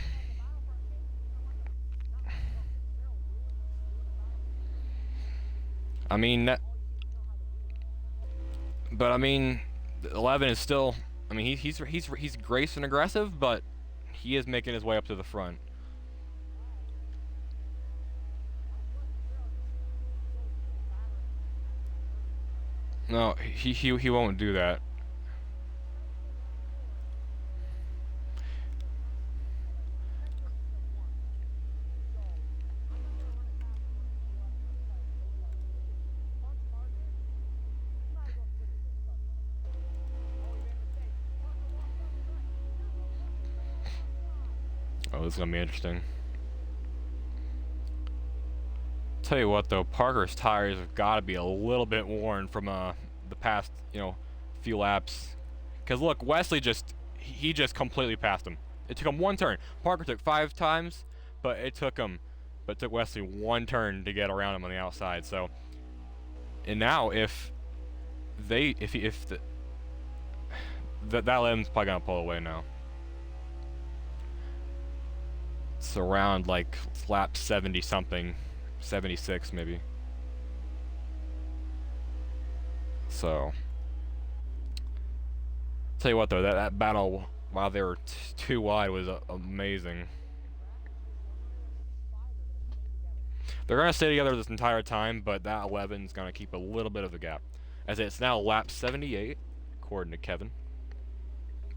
I mean, but I mean, 11 is still. I mean, he's grace and aggressive, but he is making his way up to the front. No, he won't do that. Oh, this is gonna be interesting. Tell you what though, Parker's tires have got to be a little bit worn from the past, you know, few laps. Cause look, Wesley he just completely passed him. It took him one turn. Parker took 5 times, but it took Wesley one turn to get around him on the outside. So, and now if that 11's probably gonna pull away now. It's around like lap 70 something, 76 maybe. So, tell you what though, that battle while they were too wide was amazing. They're gonna stay together this entire time, but that 11's gonna keep a little bit of the gap, as it's now lap 78, according to Kevin.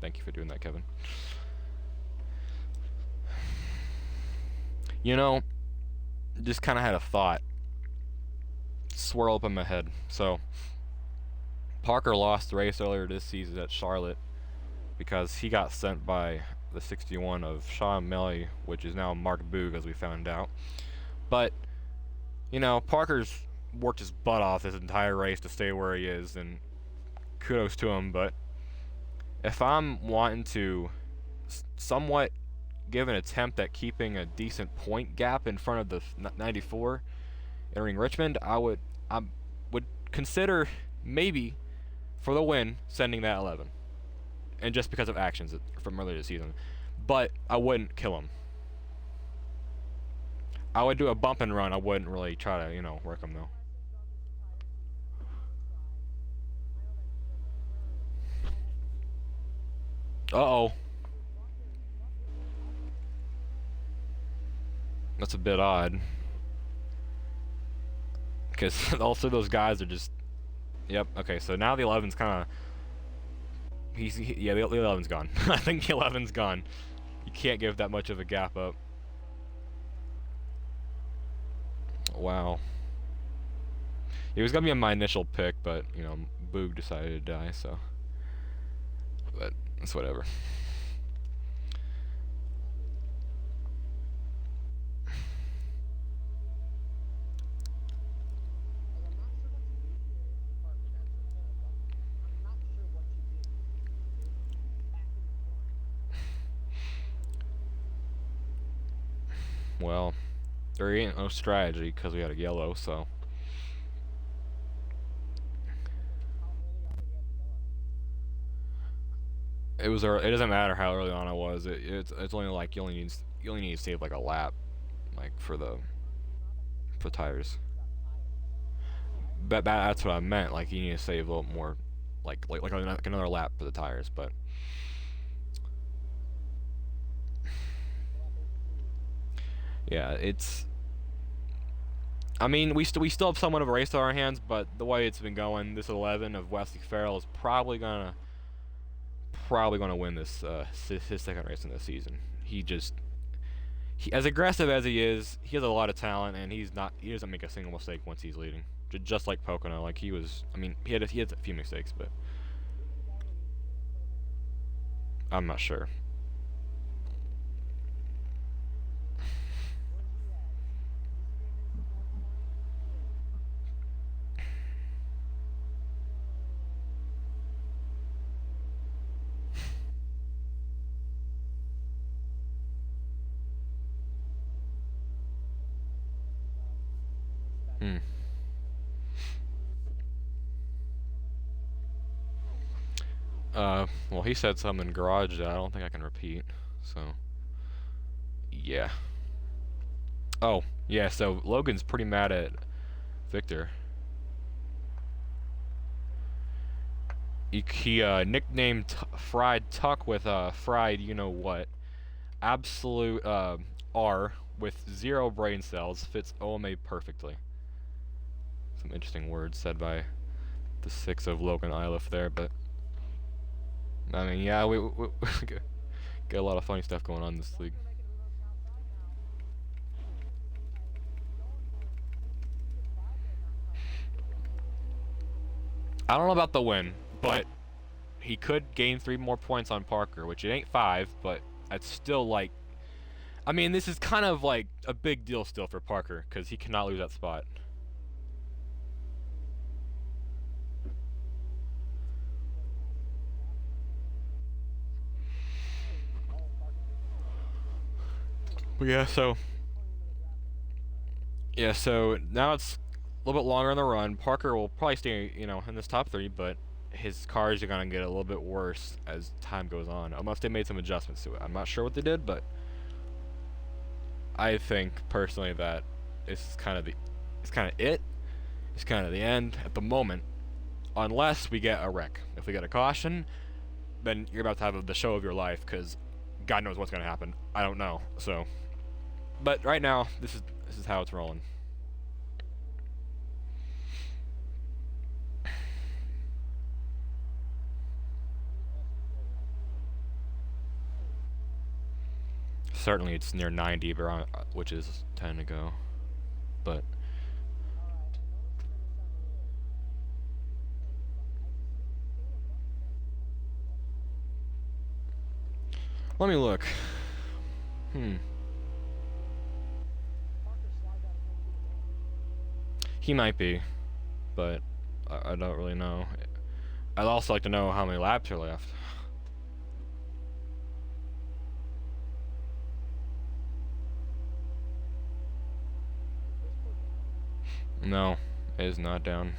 Thank you for doing that, Kevin. You know, just kind of had a thought swirl up in my head. So, Parker lost the race earlier this season at Charlotte because he got sent by the 61 of Sean Melly, which is now Mark Boog, as we found out. But, you know, Parker's worked his butt off this entire race to stay where he is, and kudos to him. But if I'm wanting to somewhat give an attempt at keeping a decent point gap in front of the 94 entering Richmond, I would consider maybe for the win sending that 11, and just because of actions from earlier this season. But I wouldn't kill him. I would do a bump and run. I wouldn't really try to, you know, work him though. Uh-oh. That's a bit odd. Because also those guys are just... Yep, okay, so now the 11's kind of... Yeah, the 11's gone. I think the 11's gone. You can't give that much of a gap up. Wow. It was gonna be my initial pick, but, you know, Boog decided to die, so... But, it's whatever. Well, there ain't no strategy because we had a yellow, so... It was. It doesn't matter how early on it was. It's only like you only need to save like a lap, like for the tires. But that's what I meant. Like you need to save a little more, like another lap for the tires. But yeah, it's. I mean, we still have somewhat of a race on our hands, but the way it's been going, this 11 of Wesley Farrell is probably gonna win this his second race in this season. He as aggressive as he is, he has a lot of talent, and he doesn't make a single mistake once he's leading. Just like Pocono, like he was. I mean, he had a few mistakes, but I'm not sure. Hmm. Well, he said something in garage that I don't think I can repeat, so... Yeah. Oh, yeah, so Logan's pretty mad at Victor. He nicknamed Fried Tuck with, Fried you-know-what. Absolute, R with 0 brain cells fits OMA perfectly. Some interesting words said by the 6 of Logan Iliff there, but... I mean, yeah, we got a lot of funny stuff going on in this league. I don't know about the win, but he could gain 3 more points on Parker, which it ain't 5, but that's still like... I mean, this is kind of like a big deal still for Parker, because he cannot lose that spot. But yeah, so... Yeah, so now it's a little bit longer in the run. Parker will probably stay, you know, in this top 3, but his cars are gonna get a little bit worse as time goes on, unless they made some adjustments to it. I'm not sure what they did, but I think personally that it's kind of it's kind of the end at the moment, unless we get a wreck. If we get a caution, then you're about to have the show of your life, because God knows what's gonna happen. I don't know. So, but right now, this is how it's rolling. Certainly, it's near 90, which is 10 to go. But let me look. He might be, but I don't really know. I'd also like to know how many laps are left. No, it is not down.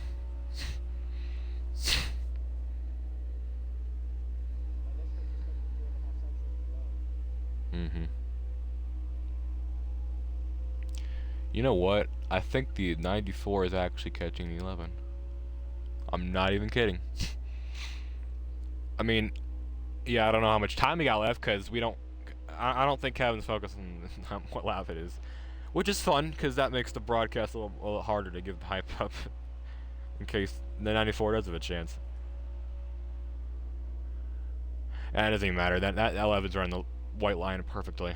You know what? I think the 94 is actually catching the 11. I'm not even kidding. I mean, Yeah, I don't know how much time we got left because we don't. I don't think Kevin's focusing on what lap it is, which is fun because that makes the broadcast a little harder to give the hype up in case the 94 does have a chance. And it doesn't even matter. That 11's running the white line perfectly.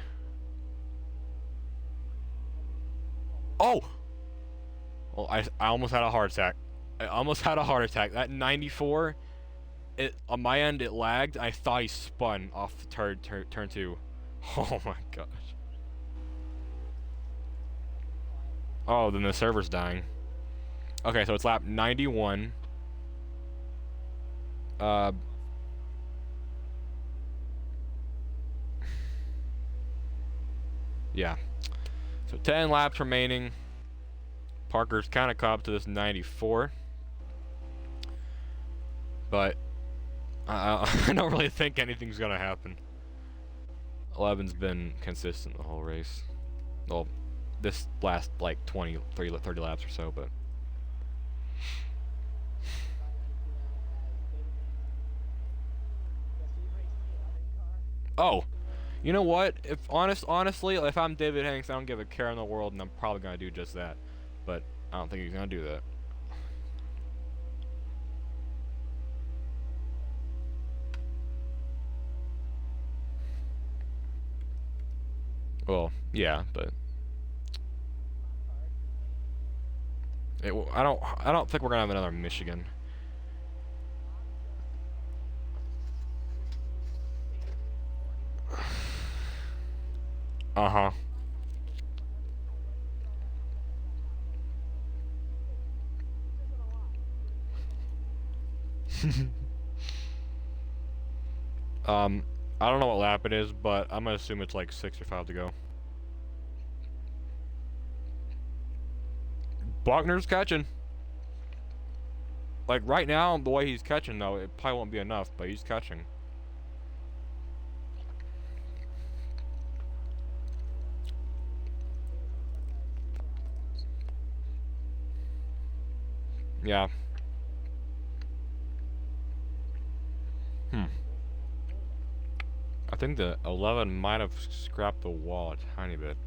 Oh! Well, I almost had a heart attack. I almost had a heart attack. That 94, on my end it lagged. I thought he spun off the turn 2. Oh my gosh. Oh, then the server's dying. Okay, so it's lap 91. Yeah. So 10 laps remaining. Parker's kind of caught up to this 94. But I don't really think anything's going to happen. 11's been consistent the whole race. Well, this last like 30 laps or so, but oh, you know what? If honestly, if I'm David Hanks, I don't give a care in the world, and I'm probably gonna do just that. But I don't think he's gonna do that. Well, yeah, but I don't think we're gonna have another Michigan. Uh-huh. I don't know what lap it is, but I'm gonna assume it's like 6 or 5 to go. Buckner's catching. Like right now, the way he's catching though, it probably won't be enough, but he's catching. Yeah. I think the 11 might have scrapped the wall a tiny bit.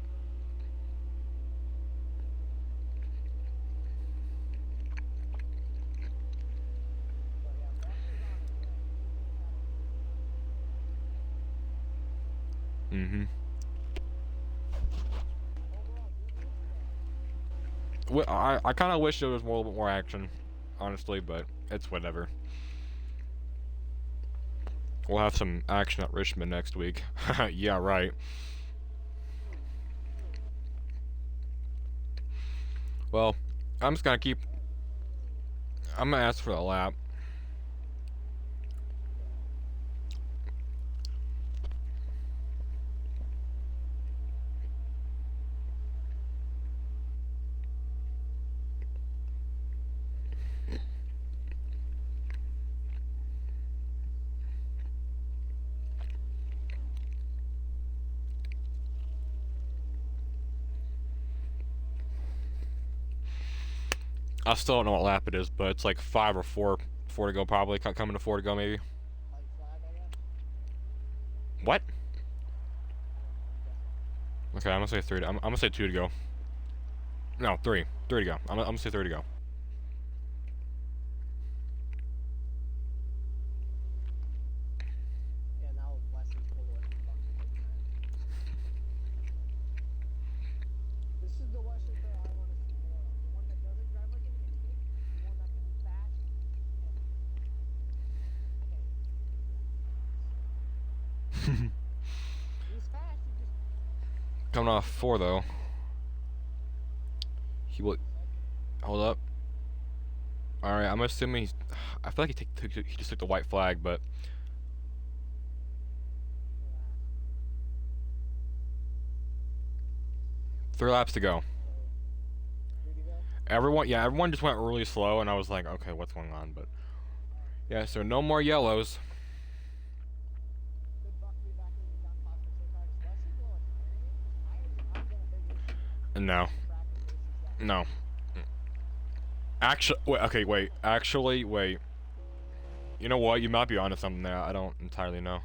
Mm-hmm. I kind of wish there was a little bit more action, honestly, but it's whatever. We'll have some action at Richmond next week. Yeah, right. Well, I'm just gonna I'm gonna ask for the lap. I still don't know what lap it is, but it's like 5 or 4 to go probably. Coming to 4 to go maybe. What? Okay, I'm gonna say 3. I'm gonna say 2 to go. No, 3. 3 to go. I'm gonna say 3 to go. Coming off 4 though. He will. Hold up. All right, I'm assuming he's. I feel like he just took the white flag, but. Three laps to go. Everyone just went really slow, and I was like, okay, what's going on? But yeah, so no more yellows. No. No. Actually, wait, okay, wait. Actually, wait. You know what? You might be onto something there. I don't entirely know.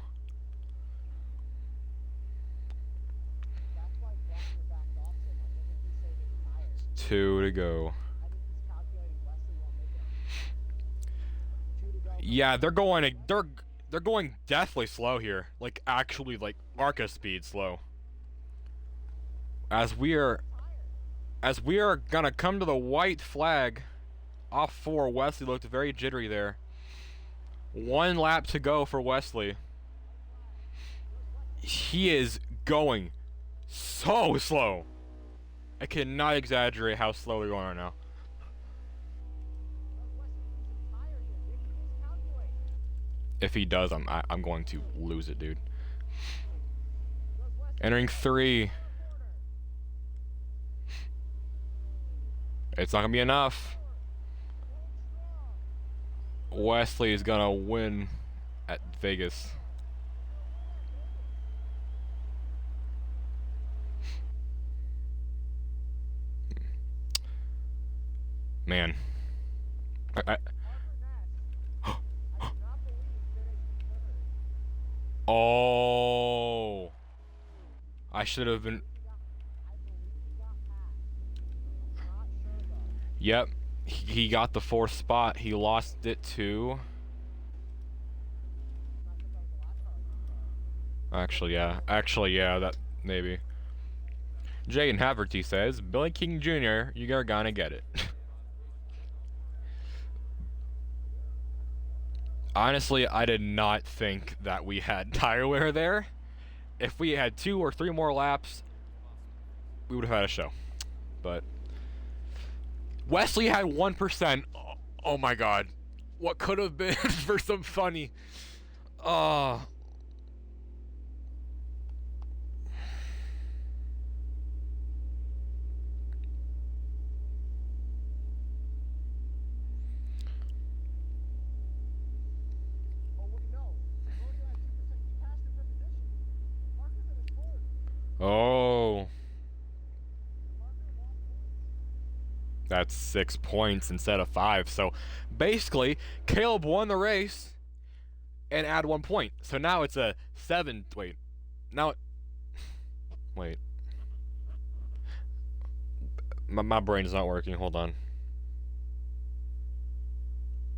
2 to go. Yeah, they're going deathly slow here. Like actually like Marcus speed slow. As we are gonna come to the white flag off 4. Wesley looked very jittery there. 1 lap to go for Wesley. He is going so slow. I cannot exaggerate how slow they're going right now. If he does, I'm going to lose it, dude. Entering 3. It's not gonna be enough. Wesley is gonna win at Vegas. Man. Oh. I should have been. Yep. He got the 4th spot. He lost it to. Actually, yeah. That maybe. Jay and Haverty says, Billy King Jr., you are gonna get it. Honestly, I did not think that we had tire wear there. If we had 2 or 3 more laps, we would have had a show. But Wesley had 1%. Oh my god. What could have been for some funny. Oh. Oh. That's 6 points instead of 5. So basically, Caleb won the race and add 1 point. So now it's a 7. Wait. Now. Wait. My brain is not working. Hold on.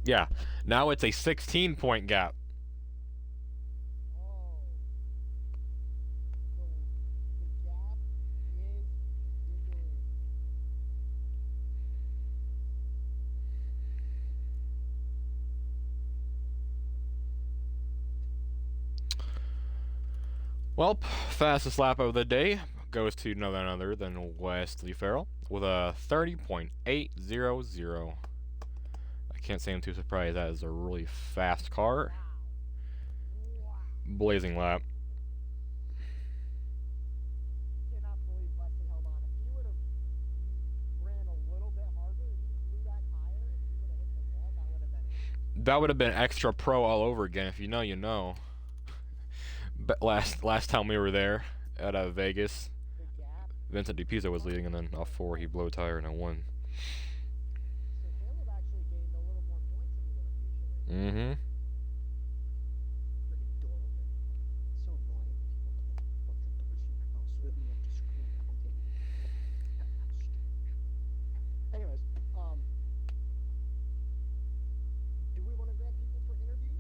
Yeah. Now it's a 16-point gap. Well, fastest lap of the day goes to none other than Wesley Farrell with a 30.800. I can't say I'm too surprised. That is a really fast car. Blazing lap. That would have been extra pro all over again. If you know, you know. But last time we were there at Vegas, Vincent DiPizzo was leading, and then off 4 he blew a tire and I won. Mm-hmm. Anyways, do we want to grab people for interviews?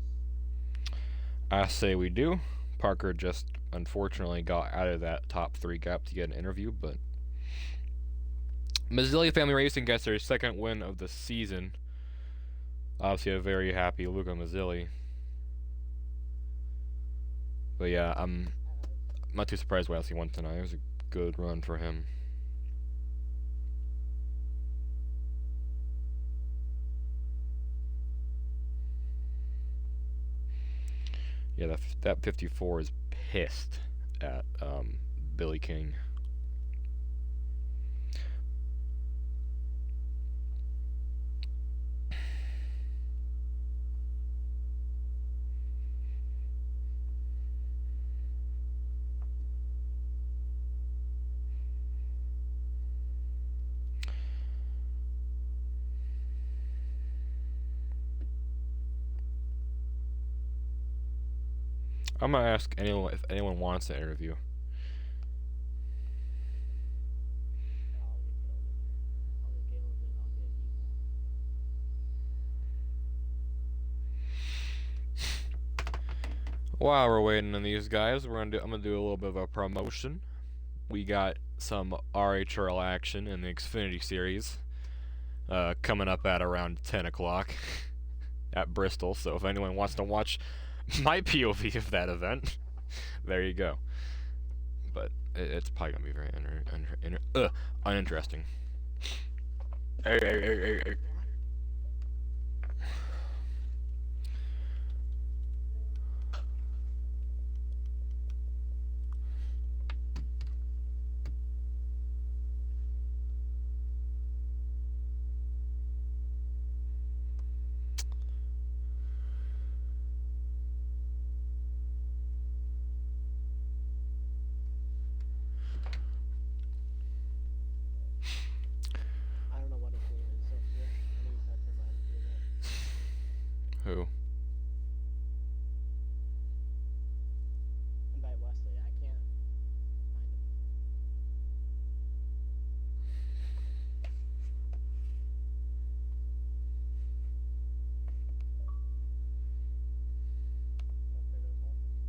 I say we do. Parker just unfortunately got out of that top 3 gap to get an interview, but Mazzilli Family Racing gets their 2nd win of the season. Obviously a very happy Luca Mazzilli. But yeah, I'm not too surprised Wesley won tonight. It was a good run for him. Yeah, that 54 is pissed at Billy King. I'm gonna ask anyone if anyone wants to interview. While we're waiting on these guys, I'm gonna do a little bit of a promotion. We got some RHRL action in the Xfinity Series coming up at around 10 o'clock at Bristol. So if anyone wants to watch my POV of that event, there you go. But it's probably gonna be very uninteresting. Hey. I don't know what his name is. So yeah, I think that's reminds me of that. Who? Invite Wesley. I can't find him. Oh, there goes Wesley.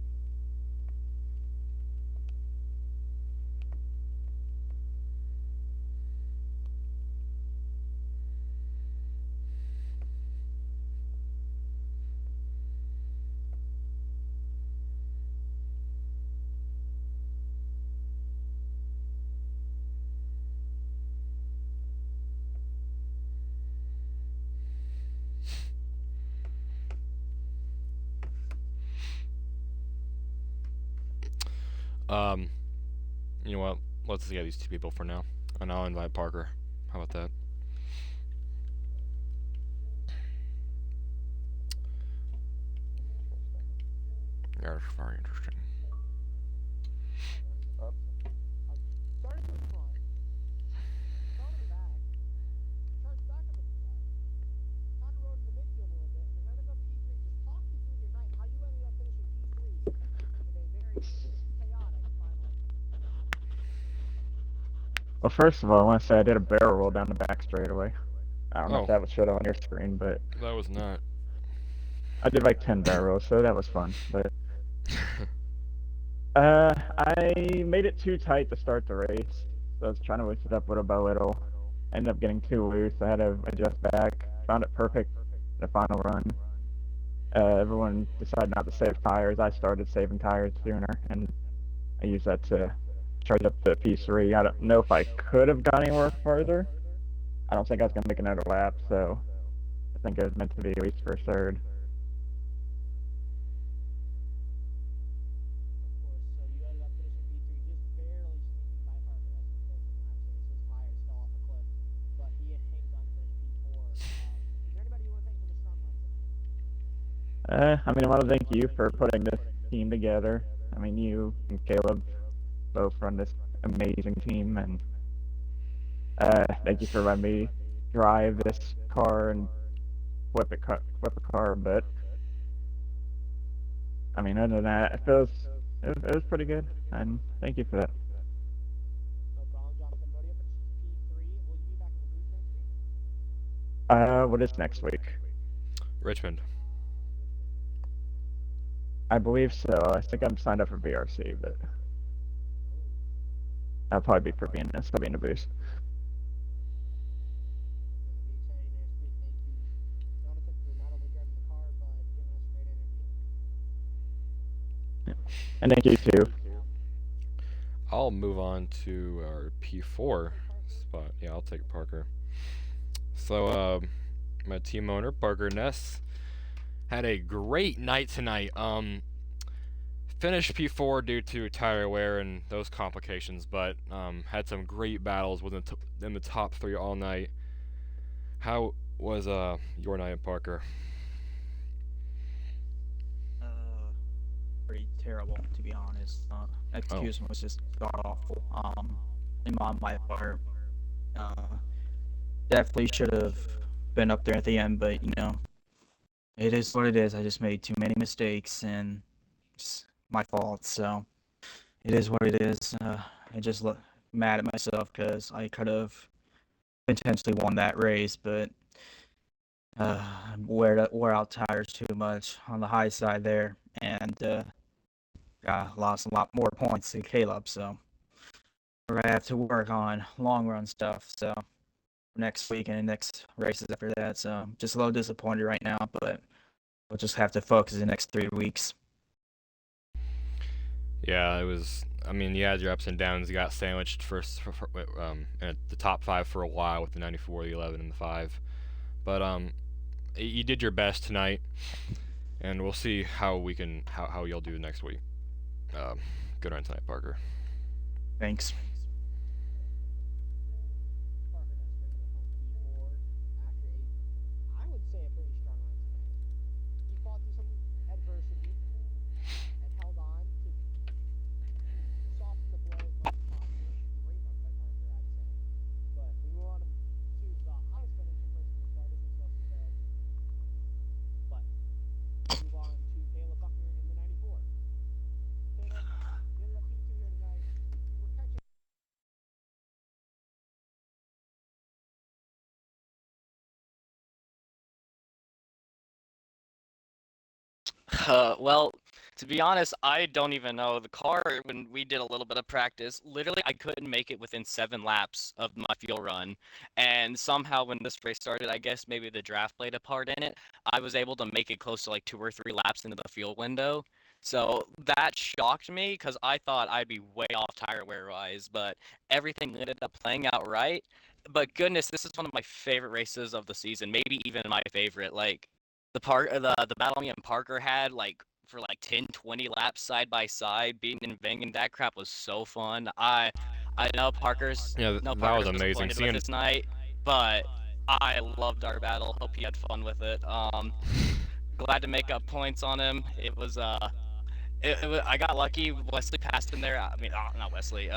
Um, you know what? Let's get these two people for now, and I'll invite Parker. How about that? Yeah, it's very interesting. Starting from the front. Starting in the back. Charge back on the front. Kind of rode in the midfield a little bit, and then ended up P3. Just talk me through your night, how you ended up finishing P3 with a very chaotic final. Well, first of all, I want to say I did a barrel roll down the back straightaway. I don't know Oh. if that was showed on your screen, but That was not. I did like 10 barrels, so that was fun. But I made it too tight to start the race, so I was trying to mix it up little by little. Ended up getting too loose. I had to adjust back. Found it perfect the final run. Everyone decided not to save tires. I started saving tires sooner, and I used that to charge up the P3. I don't know if I could have gone anywhere further. I don't think I was going to make another lap, so I think it was meant to be at least for third. Of course, so you ended up finishing P3, just barely sneaking by Parker. That's the closing lap race. His tires fell off a cliff, but he hangs on to finish P4. Is there anybody you want to thank for the strong run tonight? I mean, I want to thank you for putting this team together. I mean, you and Caleb both run this amazing team, and thank you for letting me drive this car and flip a car. But I mean, other than that, it was pretty good, and thank you for that. No problem, Jonathan. Voting for P3. Will you be back in the booth next week? What is next week? Richmond. I believe so. I think I'm signed up for BRC, but I'll probably be for Venus. I'll be in the booth. Going to be exciting next week. Thank you, Jonathan, for not only driving the car, but giving us a great interview. And thank you too. I'll move on to our P4 spot. Yeah, I'll take Parker. So, my team owner, Parker Ness, had a great night tonight. Finished P4 due to tire wear and those complications, but had some great battles in the top 3 all night. How was your night, Parker? Pretty terrible, to be honest. Execution was just god awful. On my part, definitely should have been up there at the end, but you know, it is what it is. I just made too many mistakes, and it's my fault. So it is what it is. I just look mad at myself because I could have potentially won that race, but wore out tires too much on the high side there, and lost a lot more points than Caleb, so we're gonna have to work on long run stuff. So next week and the next races after that. So just a little disappointed right now, but we'll just have to focus the next 3 weeks. Yeah, it was. I mean, you had your ups and downs. You got sandwiched in the top 5 for a while with the 94, the 11, and the 5. But you did your best tonight, and we'll see how you'll do next week. Good run tonight, Parker. Thanks. I would say a pretty strong run tonight. He fought through some adversity and held on to soften the blow as much as possible. Great run by Parker, I'd say. But we move on to the highest finishing person who started with Wesley Farrell. But move on to Caleb Buckner in the 94. Caleb, you ended up P2 here tonight. You were catching. Well, to be honest, I don't even know. The car, when we did a little bit of practice, literally I couldn't make it within 7 laps of my fuel run. And somehow when this race started, I guess maybe the draft played a part in it, I was able to make it close to like 2 or 3 laps into the fuel window. So that shocked me because I thought I'd be way off tire wear wise, but everything ended up playing out right. But goodness, this is one of my favorite races of the season, maybe even my favorite. Like the battle me and Parker had like for like 10, 20 laps side by side, beating and banging. That crap was so fun. I know Parker's Yeah, no that was Parker's amazing. disappointed with this night, but I loved our battle. Hope he had fun with it. Glad to make up points on him. It was I got lucky. Wesley passed him there. I mean, not Wesley.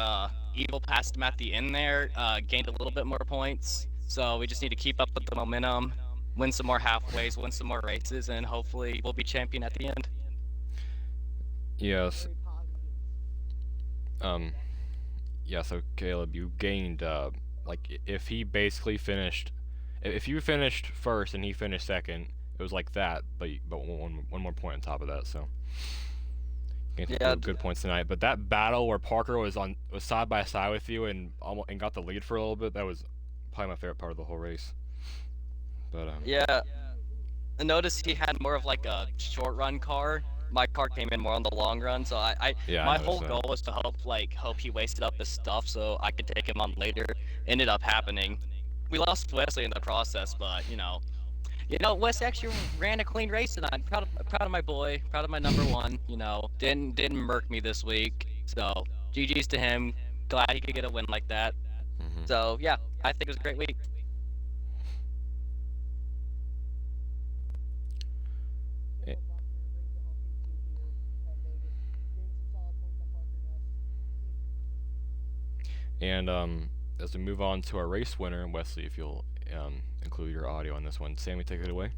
Evil passed him at the end there. Gained a little bit more points. So we just need to keep up with the momentum, win some more halfways, win some more races, and hopefully we'll be champion at the end. Yes. Yeah. So Caleb, you gained like if he basically finished, if you finished first and he finished second, it was like that. But one more point on top of that. So. Yeah, Good points tonight. But that battle where Parker was side by side with you and got the lead for a little bit, that was probably my favorite part of the whole race. But yeah. I noticed he had more of like a short run car. My car came in more on the long run, so yeah, my I whole noticed goal that. was to hope he wasted up his stuff so I could take him on later. Ended up happening. We lost Wesley in the process, but Wes actually ran a clean race tonight. Proud of my boy. Proud of my number one. Didn't murk me this week. So GG's to him. Glad he could get a win like that. Mm-hmm. So yeah, I think it was a great week. And as we move on to our race winner, Wesley, if you'll include your audio on this one, Sammy, take it away.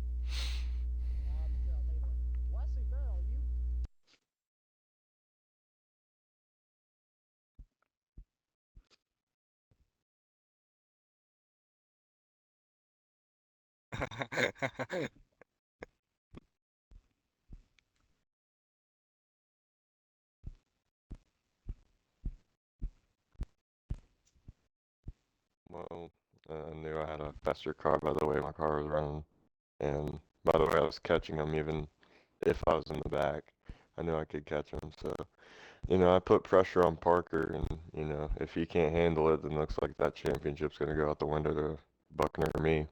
Well, I knew I had a faster car by the way my car was running, and by the way I was catching him even if I was in the back. I knew I could catch him, so I put pressure on Parker, and if he can't handle it, then looks like that championship's gonna go out the window to Buckner or me.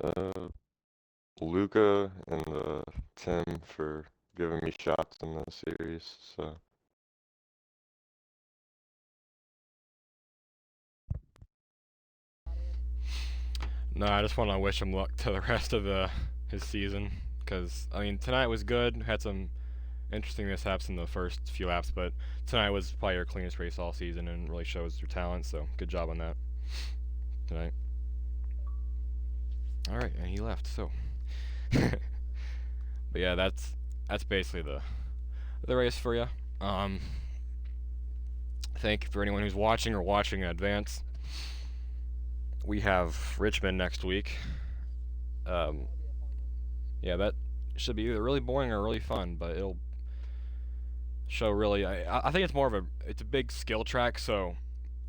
Uh, Luca and Tim for giving me shots in the series. So No, I just want to wish him luck to the rest of his season, because I mean tonight was good. Had some interesting mishaps in the first few laps, but tonight was probably your cleanest race all season and really shows your talent. So good job on that tonight. All right, and he left. So, but yeah, that's basically the race for you. thank you for anyone who's watching or watching in advance. We have Richmond next week. Yeah, that should be either really boring or really fun, but it'll show really. I think it's more of it's a big skill track, so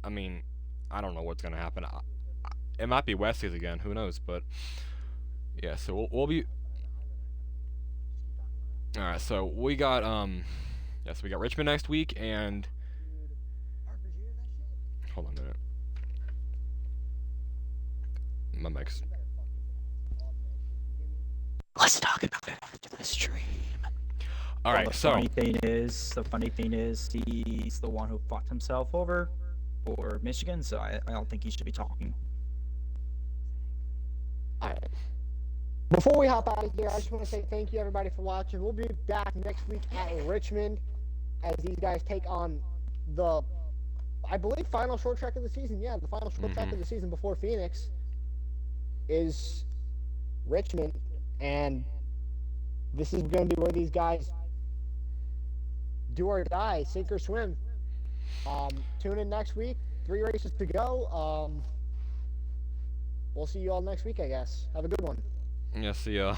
I mean, I don't know what's gonna happen. It might be Wesley's again, who knows? But yeah, so we'll be. All right, so we got yes, we got Richmond next week, and hold on a minute. My mic's. Let's talk about it after the stream. All right, the so funny thing is, he's the one who fucked himself over for Michigan, so I don't think he should be talking. All right. Before we hop out of here, I just want to say thank you everybody for watching. We'll be back next week at Richmond as these guys take on the, I believe, final short track of the season. Yeah, the final short track of the season before Phoenix is Richmond, and this is going to be where these guys do or die, sink or swim. Tune in next week. 3 races to go. We'll see you all next week, I guess. Have a good one. yeah, see ya.